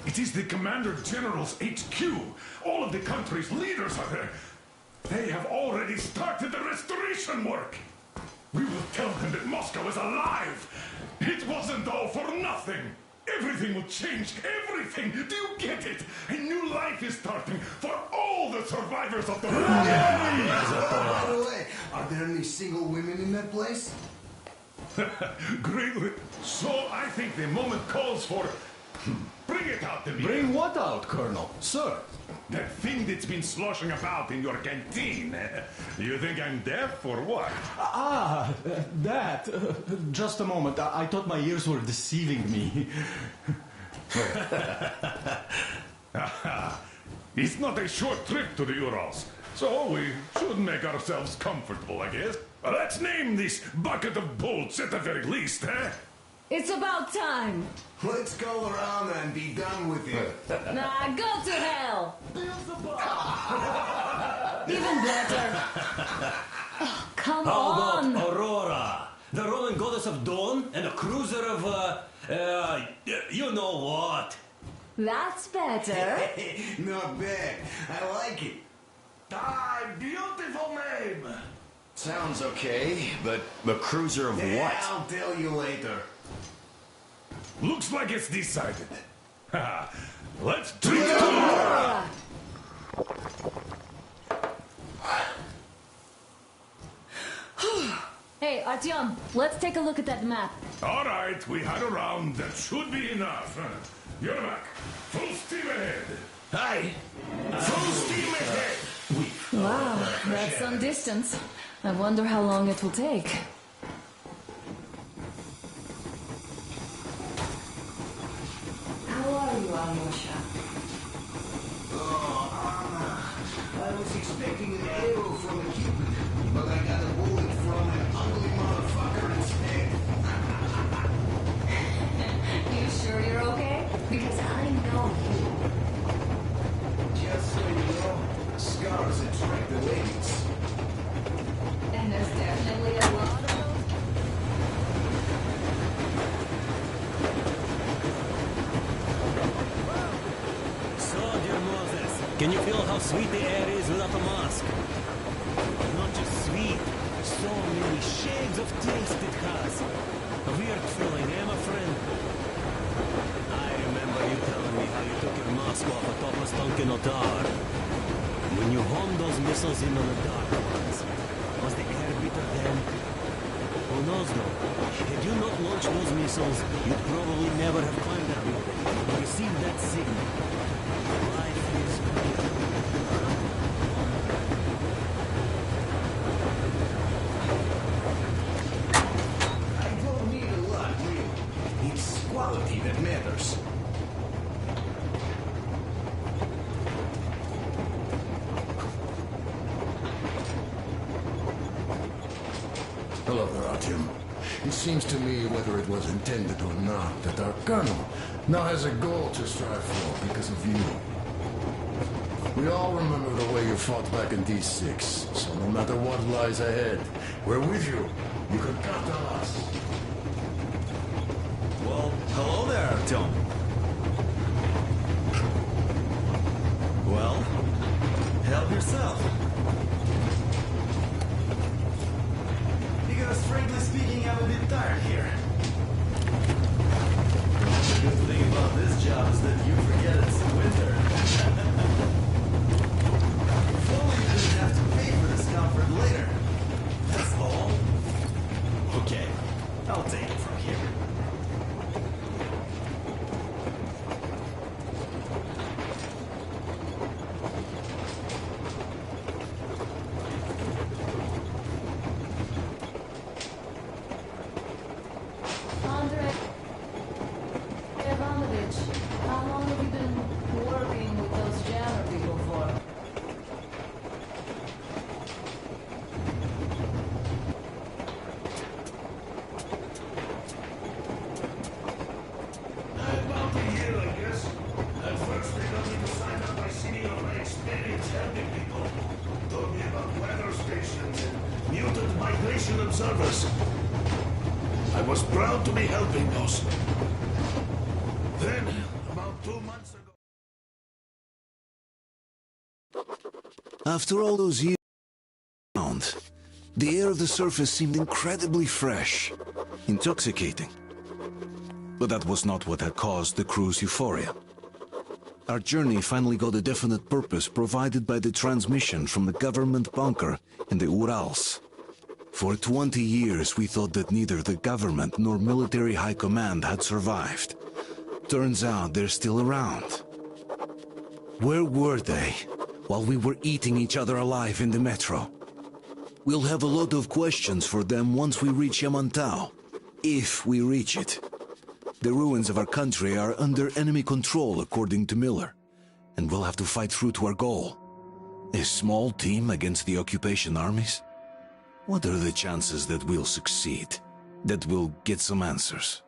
It is the Commander General's HQ. All of the country's leaders are there. They have already started the restoration work. We will tell them that Moscow is alive. It wasn't all for nothing. Everything will change. Everything. Do you get it? A new life is starting for all the survivors of the war. By the way, are there any single women in that place? Great. So I think the moment calls for... Bring it out to me. Bring what out, Colonel? Sir? That thing that's been sloshing about in your canteen. You think I'm deaf or what? That. Just a moment. I thought my ears were deceiving me. It's not a short trip to the Urals, so we should make ourselves comfortable, I guess. Let's name this bucket of bolts at the very least, eh? It's about time. Let's go around and be done with it. Nah, go to hell. Even better. Oh, come on. How about Aurora, the Roman goddess of dawn, and a cruiser of, you know what? That's better. Not bad. I like it. Beautiful name. Sounds okay, but a cruiser of what? I'll tell you later. Looks like it's decided. Let's drink to Aurora! Hey, Artyom, let's take a look at that map. All right, we had a round. That should be enough. You're back. Full steam ahead. Aye. Full steam ahead. Wow, that's some distance. I wonder how long it will take. Mamusha. Oh, Anna. I was expecting an arrow from a Cupid, but I got a bullet from an ugly motherfucker instead. You sure you're okay? Because I know you. Just so you know, scars attract the ladies. And there's definitely a lot of them. So, dear Moses, can you feel how sweet the air is without a mask? Not just sweet, so many shades of taste it has. A weird feeling, eh, my friend? I remember you telling me how you took your mask off atop a stunken tower. When you homed those missiles in on the dark ones, was the air bitter then? Who knows though? Had you not launched those missiles, you'd probably never have climbed that building or received that signal. Life is great. I don't need a lot, really. It's quality that matters. Hello there, Artyom. It seems to me, whether it was intended or not, that our colonel now has a goal to strive for because of you. We all remember the way you fought back in D6, so no matter what lies ahead, we're with you. You can count on us. Well, hello there, Artyom. Well, help yourself. Because frankly speaking, I'm a bit tired here. The good thing about this job is that you forget it's winter. If only you didn't have to pay for this comfort later. That's all. Okay, I'll take it from here. Andrei Ivanovich, how long have you been working with those jammer people for? About a year, I guess. At first, they got me to sign up by seeing all my experience helping people. Told me about weather stations and mutant migration observers. I was proud to be helping those. Then, about 2 months ago... After all those years around, the air of the surface seemed incredibly fresh, intoxicating. But that was not what had caused the crew's euphoria. Our journey finally got a definite purpose provided by the transmission from the government bunker in the Urals. For 20 years we thought that neither the government nor military high command had survived. Turns out they're still around. Where were they while we were eating each other alive in the metro? We'll have a lot of questions for them once we reach Yamantau, if we reach it. The ruins of our country are under enemy control, according to Miller, and we'll have to fight through to our goal. A small team against the occupation armies? What are the chances that we'll succeed? That we'll get some answers?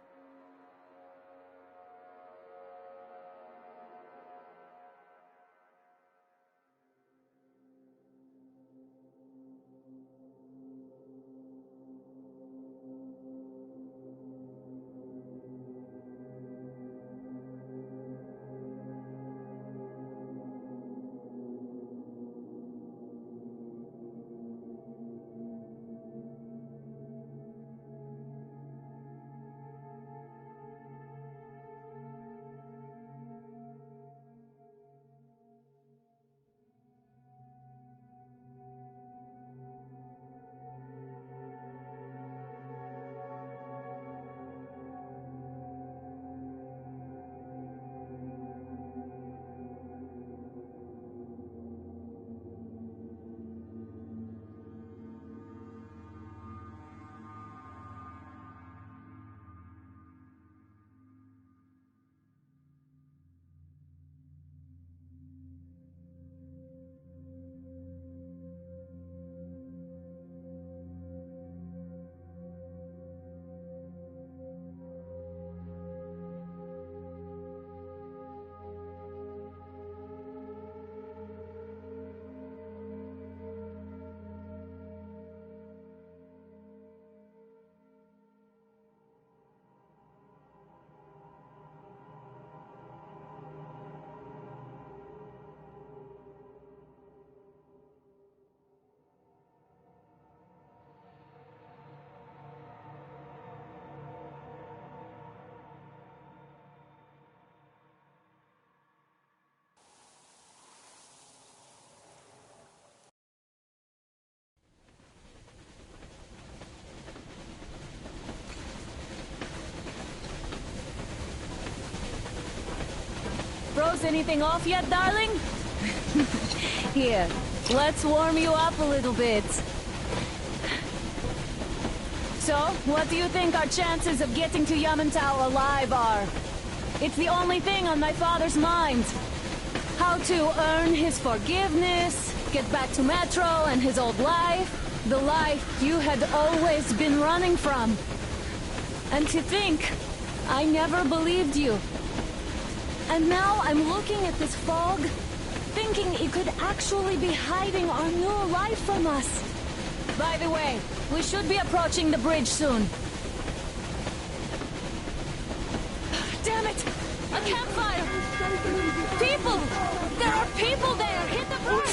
anything off yet, darling? Here, let's warm you up a little bit. So, what do you think our chances of getting to Yamantau alive are? It's the only thing on my father's mind. How to earn his forgiveness, get back to Metro and his old life. The life you had always been running from. And to think, I never believed you. And now I'm looking at this fog, thinking it could actually be hiding our new life from us. By the way, we should be approaching the bridge soon. Damn it! A campfire! People! There are people there! Hit the bridge!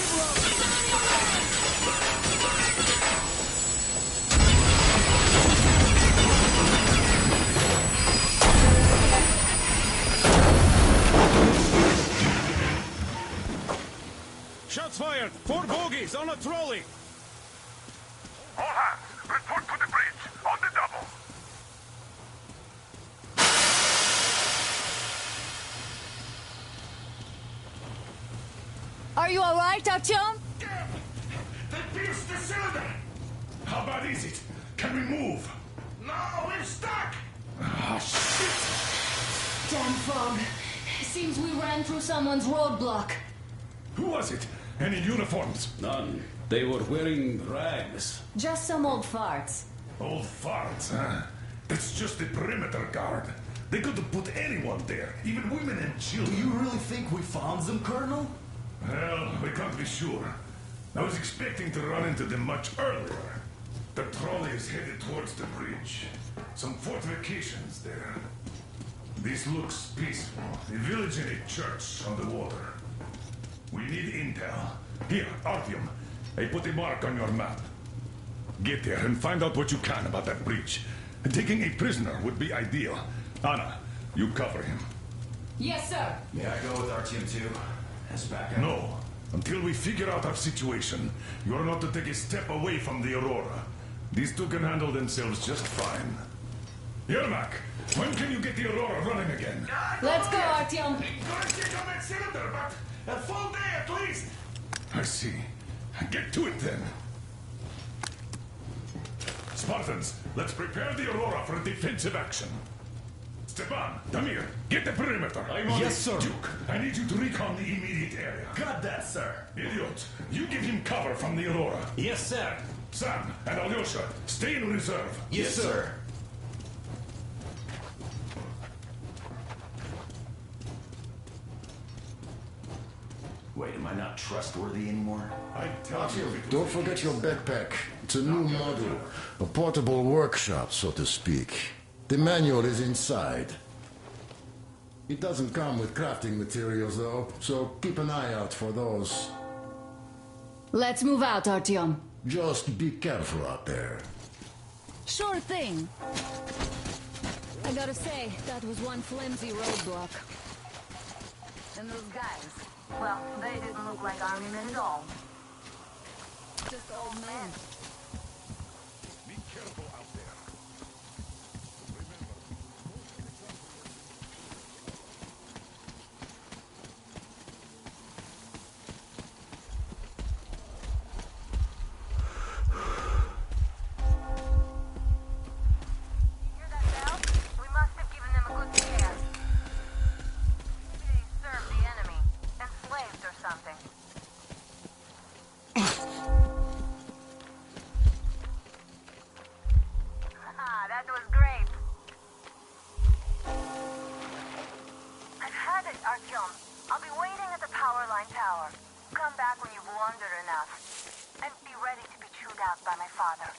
Shots fired! 4 bogies on a trolley! All hands, report to the bridge, on the double. Are you alright, Artyom? They pierced the cylinder! How bad is it? Can we move? No, we're stuck! Ah, shit! Damn fog. Seems we ran through someone's roadblock. Who was it? Any uniforms? None. They were wearing rags. Just some old farts. Old farts, huh? That's just the perimeter guard. They could have put anyone there, even women and children. Do you really think we found them, Colonel? Well, we can't be sure. I was expecting to run into them much earlier. The trolley is headed towards the bridge. Some fortifications there. This looks peaceful. A village and a church on the water. We need intel. Here, Artyom. I put a mark on your map. Get there and find out what you can about that bridge. Taking a prisoner would be ideal. Anna, you cover him. Yes, sir. May I go with Artyom too? As backup? No. Until we figure out our situation, you're not to take a step away from the Aurora. These two can handle themselves just fine. Yermak, when can you get the Aurora running again? Let's go, Artyom. Gonna check on that cylinder, but a full day at least. I see. Get to it then. Spartans, let's prepare the Aurora for a defensive action. Stepan, Damir, get the perimeter. Yes, sir. Duke, I need you to recon the immediate area. Got that, sir. Idiot, you give him cover from the Aurora. Yes, sir. Sam and Alyosha, stay in reserve. Yes, sir. Wait, am I not trustworthy anymore? I tell you, Don't forget your backpack. It's a new model. A portable workshop, so to speak. The manual is inside. It doesn't come with crafting materials, though, so keep an eye out for those. Let's move out, Artyom. Just be careful out there. Sure thing. I gotta say, that was one flimsy roadblock. And those guys, well, they didn't look like army men at all. Just old men. Be careful out there. Hear that bell? We must have given them a good scare. Maybe they served the enemy, enslaved or something. That was great. I've had it, Artyom. I'll be waiting at the power line tower. Come back when you've wandered enough. And be ready to be chewed out by my father.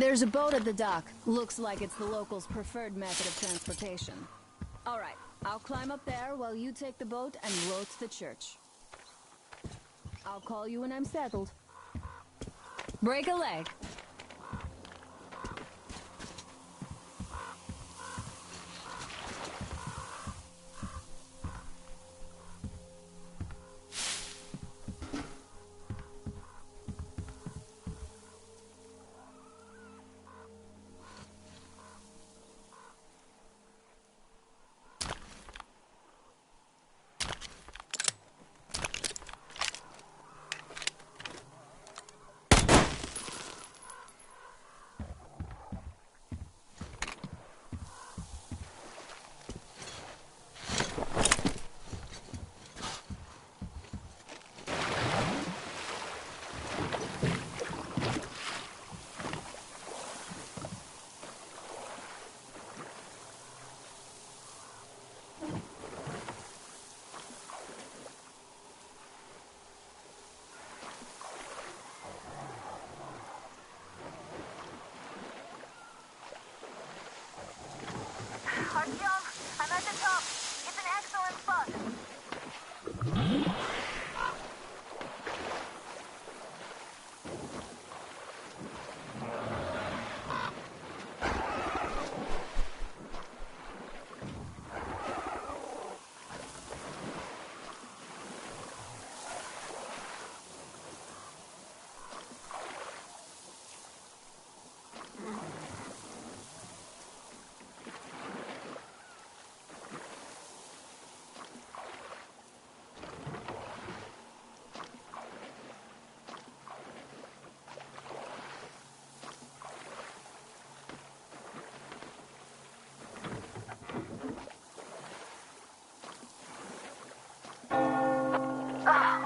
There's a boat at the dock. Looks like it's the locals' preferred method of transportation. All right, I'll climb up there while you take the boat and row to the church. I'll call you when I'm settled. Break a leg. Artyom, I'm at the top. It's an excellent spot.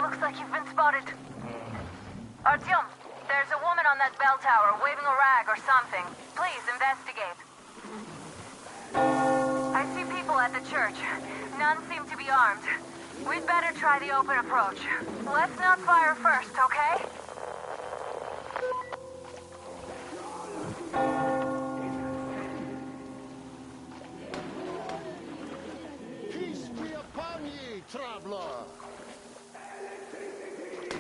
Looks like you've been spotted. Artyom, there's a woman on that bell tower waving a rag or something. Please investigate. I see people at the church. None seem to be armed. We'd better try the open approach. Let's not fire first, okay? Peace be upon ye, traveler.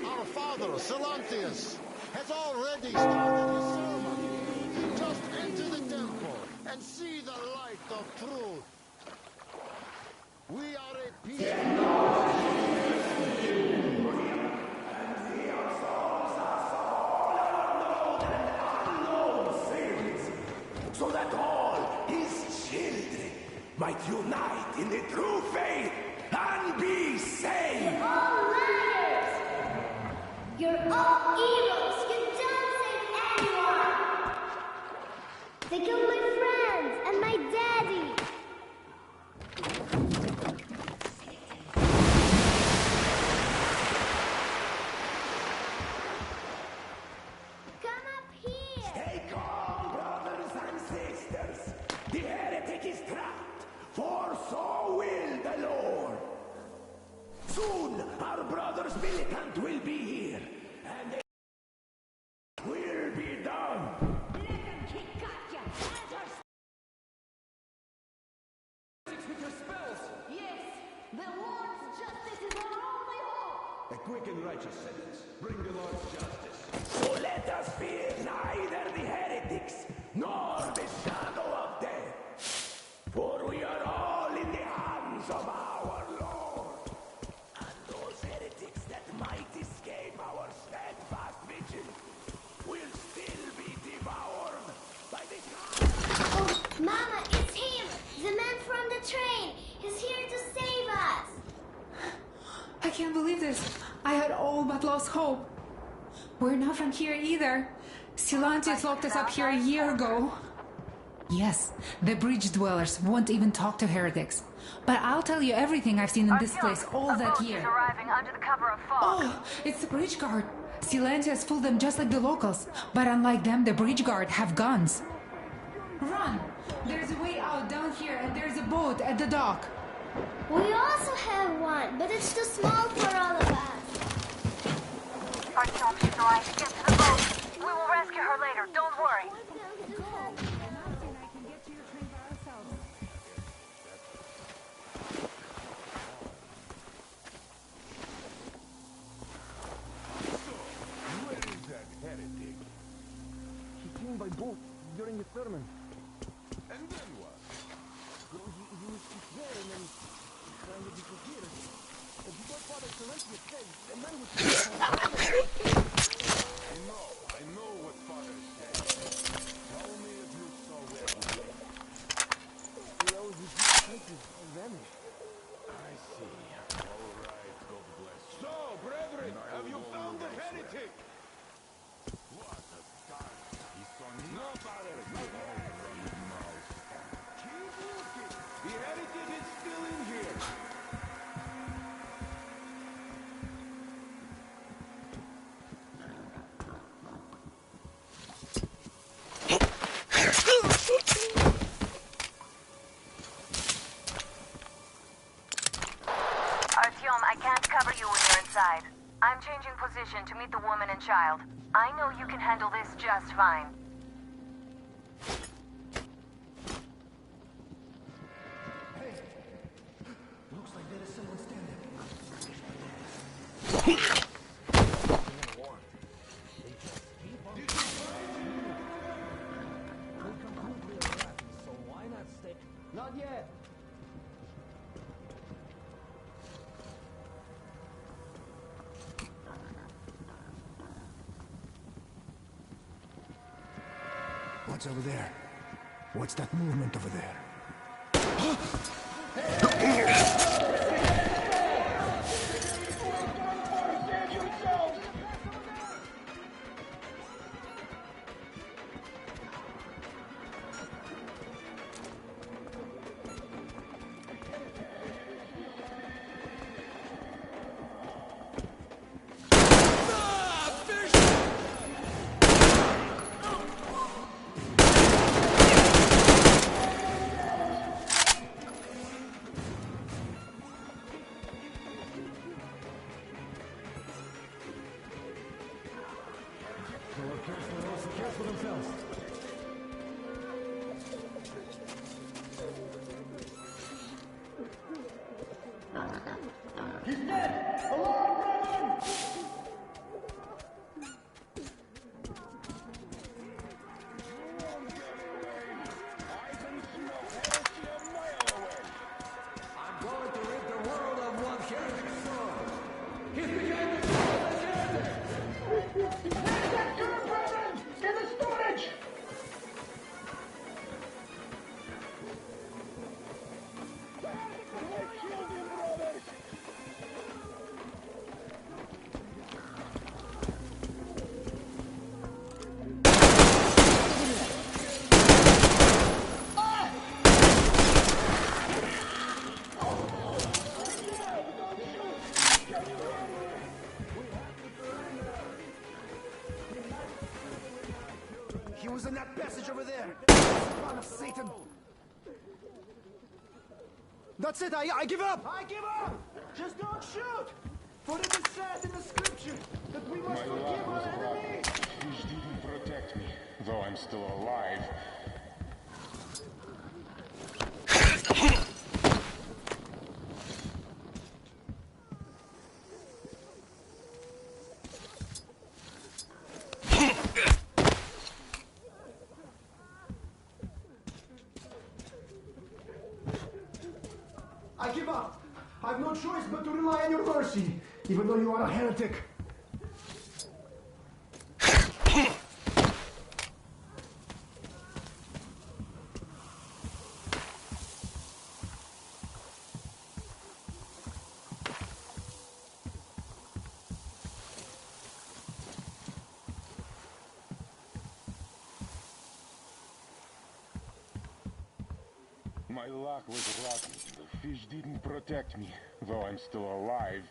Our father, Silantius, has already started his sermon. Just enter the temple and see the light of truth. We are a people. So that all his children might unite in the true faith and be saved. All liars! You're all evils! You don't save anyone! They killed my friends and my daddy! Come up here! Stay calm, brothers and sisters. The heretic is trapped, for so will the Lord. Soon our brother's militant will be here, and it will be done. Let them kick Katya and her... With your spells! Yes! The Lord's justice is our only hope! A quick and righteous sentence. Bring the Lord's justice. So let us fear neither the heretics nor the shadow of death, for we are all in the hands of our Lord. And those heretics that might escape our steadfast vigil will still be devoured by the... Oh, Mama, it's him! The man from the train! He's here to save us! I can't believe this. I had all but lost hope. We're not from here either. Silantius locked us up here a year ago. Yes, the bridge dwellers won't even talk to heretics. But I'll tell you everything I've seen in this place all that year. Arriving under the cover of fog. Oh, it's the bridge guard. Silantius fooled them just like the locals. But unlike them, the bridge guard have guns. Run! There's a way out down here and there's a boat at the dock. We also have one, but it's too small for all of us. Artyom, she's right. Get to the boat. We will rescue her later. Don't worry. sermon. And then what? He was there and then trying to be coherent. And before Father Terentius said, the man was... I know what Father said. Tell me if you saw where he went. He always vanished. I see. All right, God bless you. So, brethren, have you found the heretic? What a start. He saw no Father. Keep looking. The heretic is still in here. Artyom, I can't cover you when you're inside. I'm changing position to meet the woman and child. I know you can handle this just fine. Looks like there is someone standing. So why not stay? Not yet. What's over there? What's that movement over there? He's dead! Alive, brethren! I'm going to rid the world of one heretic soul. He's beginning to fall again! That turret, brethren! In the storage! He was in that passage over there. Son of Satan. That's it. I give up. I give up. Just don't shoot. For it is said in the scripture that we must My forgive luck our was enemies. rotten. Fish didn't protect me, though I'm still alive. I give up. I've no choice but to rely on your mercy, even though you are a heretic. My luck was rotten. The fish didn't protect me, though I'm still alive.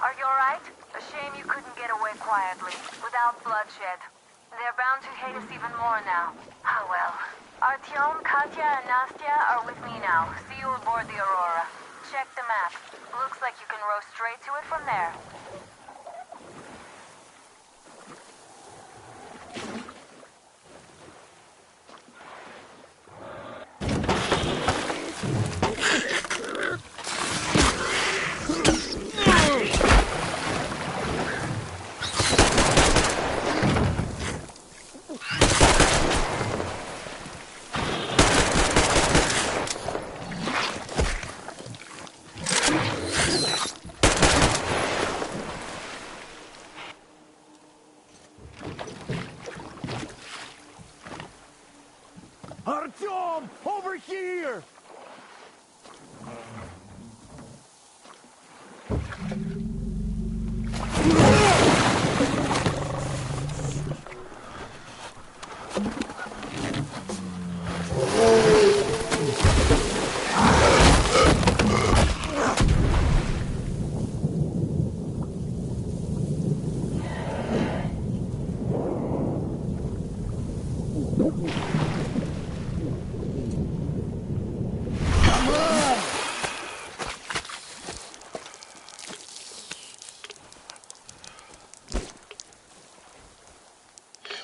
Are you alright? A shame you couldn't get away quietly, without bloodshed. They're bound to hate us even more now. Oh well. Artyom, Katya, and Nastya are with me now. See you aboard the Aurora. Check the map. Looks like you can row straight to it from there. Artyom! Over here!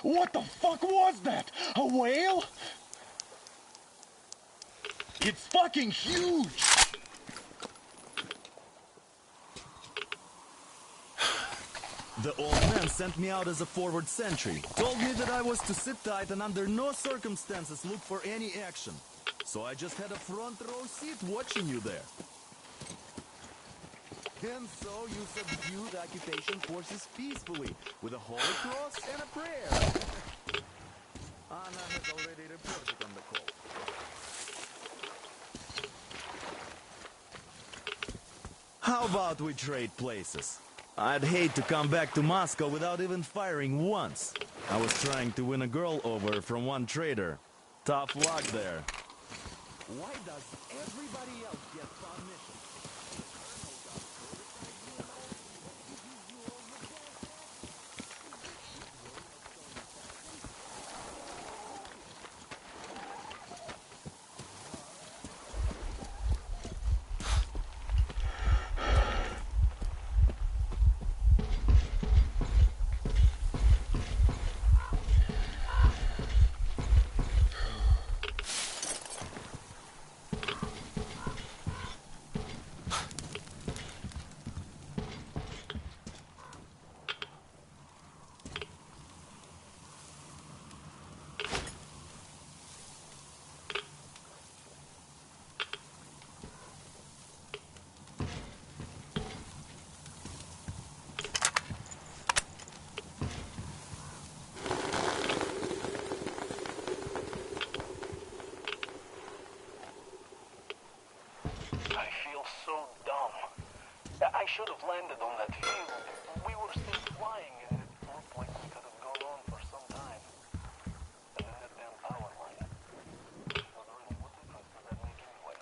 What the fuck was that? A whale? It's fucking huge! The old man sent me out as a forward sentry. Told me that I was to sit tight and under no circumstances look for any action. So I just had a front row seat watching you there. And so you subdued occupation forces peacefully, with a holy cross and a prayer. Anna has already reported on the call. How about we trade places? I'd hate to come back to Moscow without even firing once. I was trying to win a girl over from one trader. Tough luck there. Why does everybody else get permission? I should have landed on that field. We were still flying, and it looked like we could have gone on for some time. And then that damn power line. But really, what difference does that make anyway?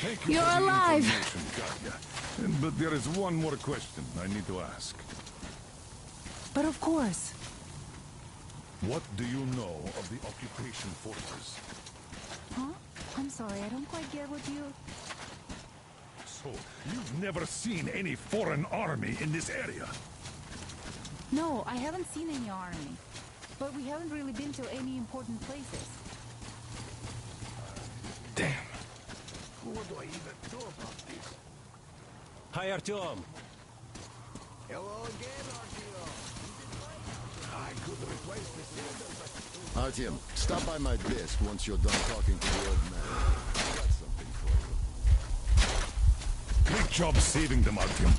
Thank you You're for the alive. information, Katya. But there is one more question I need to ask. But of course. What do you know of the occupation forces? Huh? I'm sorry, I don't quite get what you... So, you've never seen any foreign army in this area? No, I haven't seen any army. But we haven't really been to any important places. Damn. What do I even do about this? Hi, Artyom. Hello again, Artyom. I could replace this. Artyom, stop by my desk once you're done talking to the old man. I got something for you. Great job saving them, Artyom.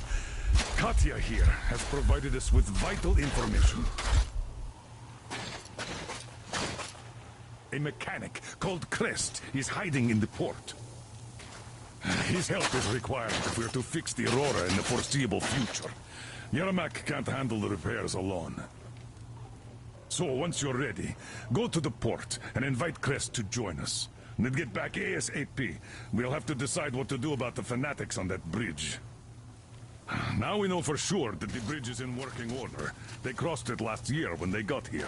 Katya here has provided us with vital information. A mechanic called Crest is hiding in the port. His help is required if we're to fix the Aurora in the foreseeable future. Yermak can't handle the repairs alone. So once you're ready, go to the port and invite Crest to join us. And then get back ASAP. We'll have to decide what to do about the fanatics on that bridge. Now we know for sure that the bridge is in working order. They crossed it last year when they got here.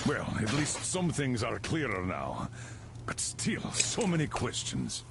Well, at least some things are clearer now. But still, so many questions.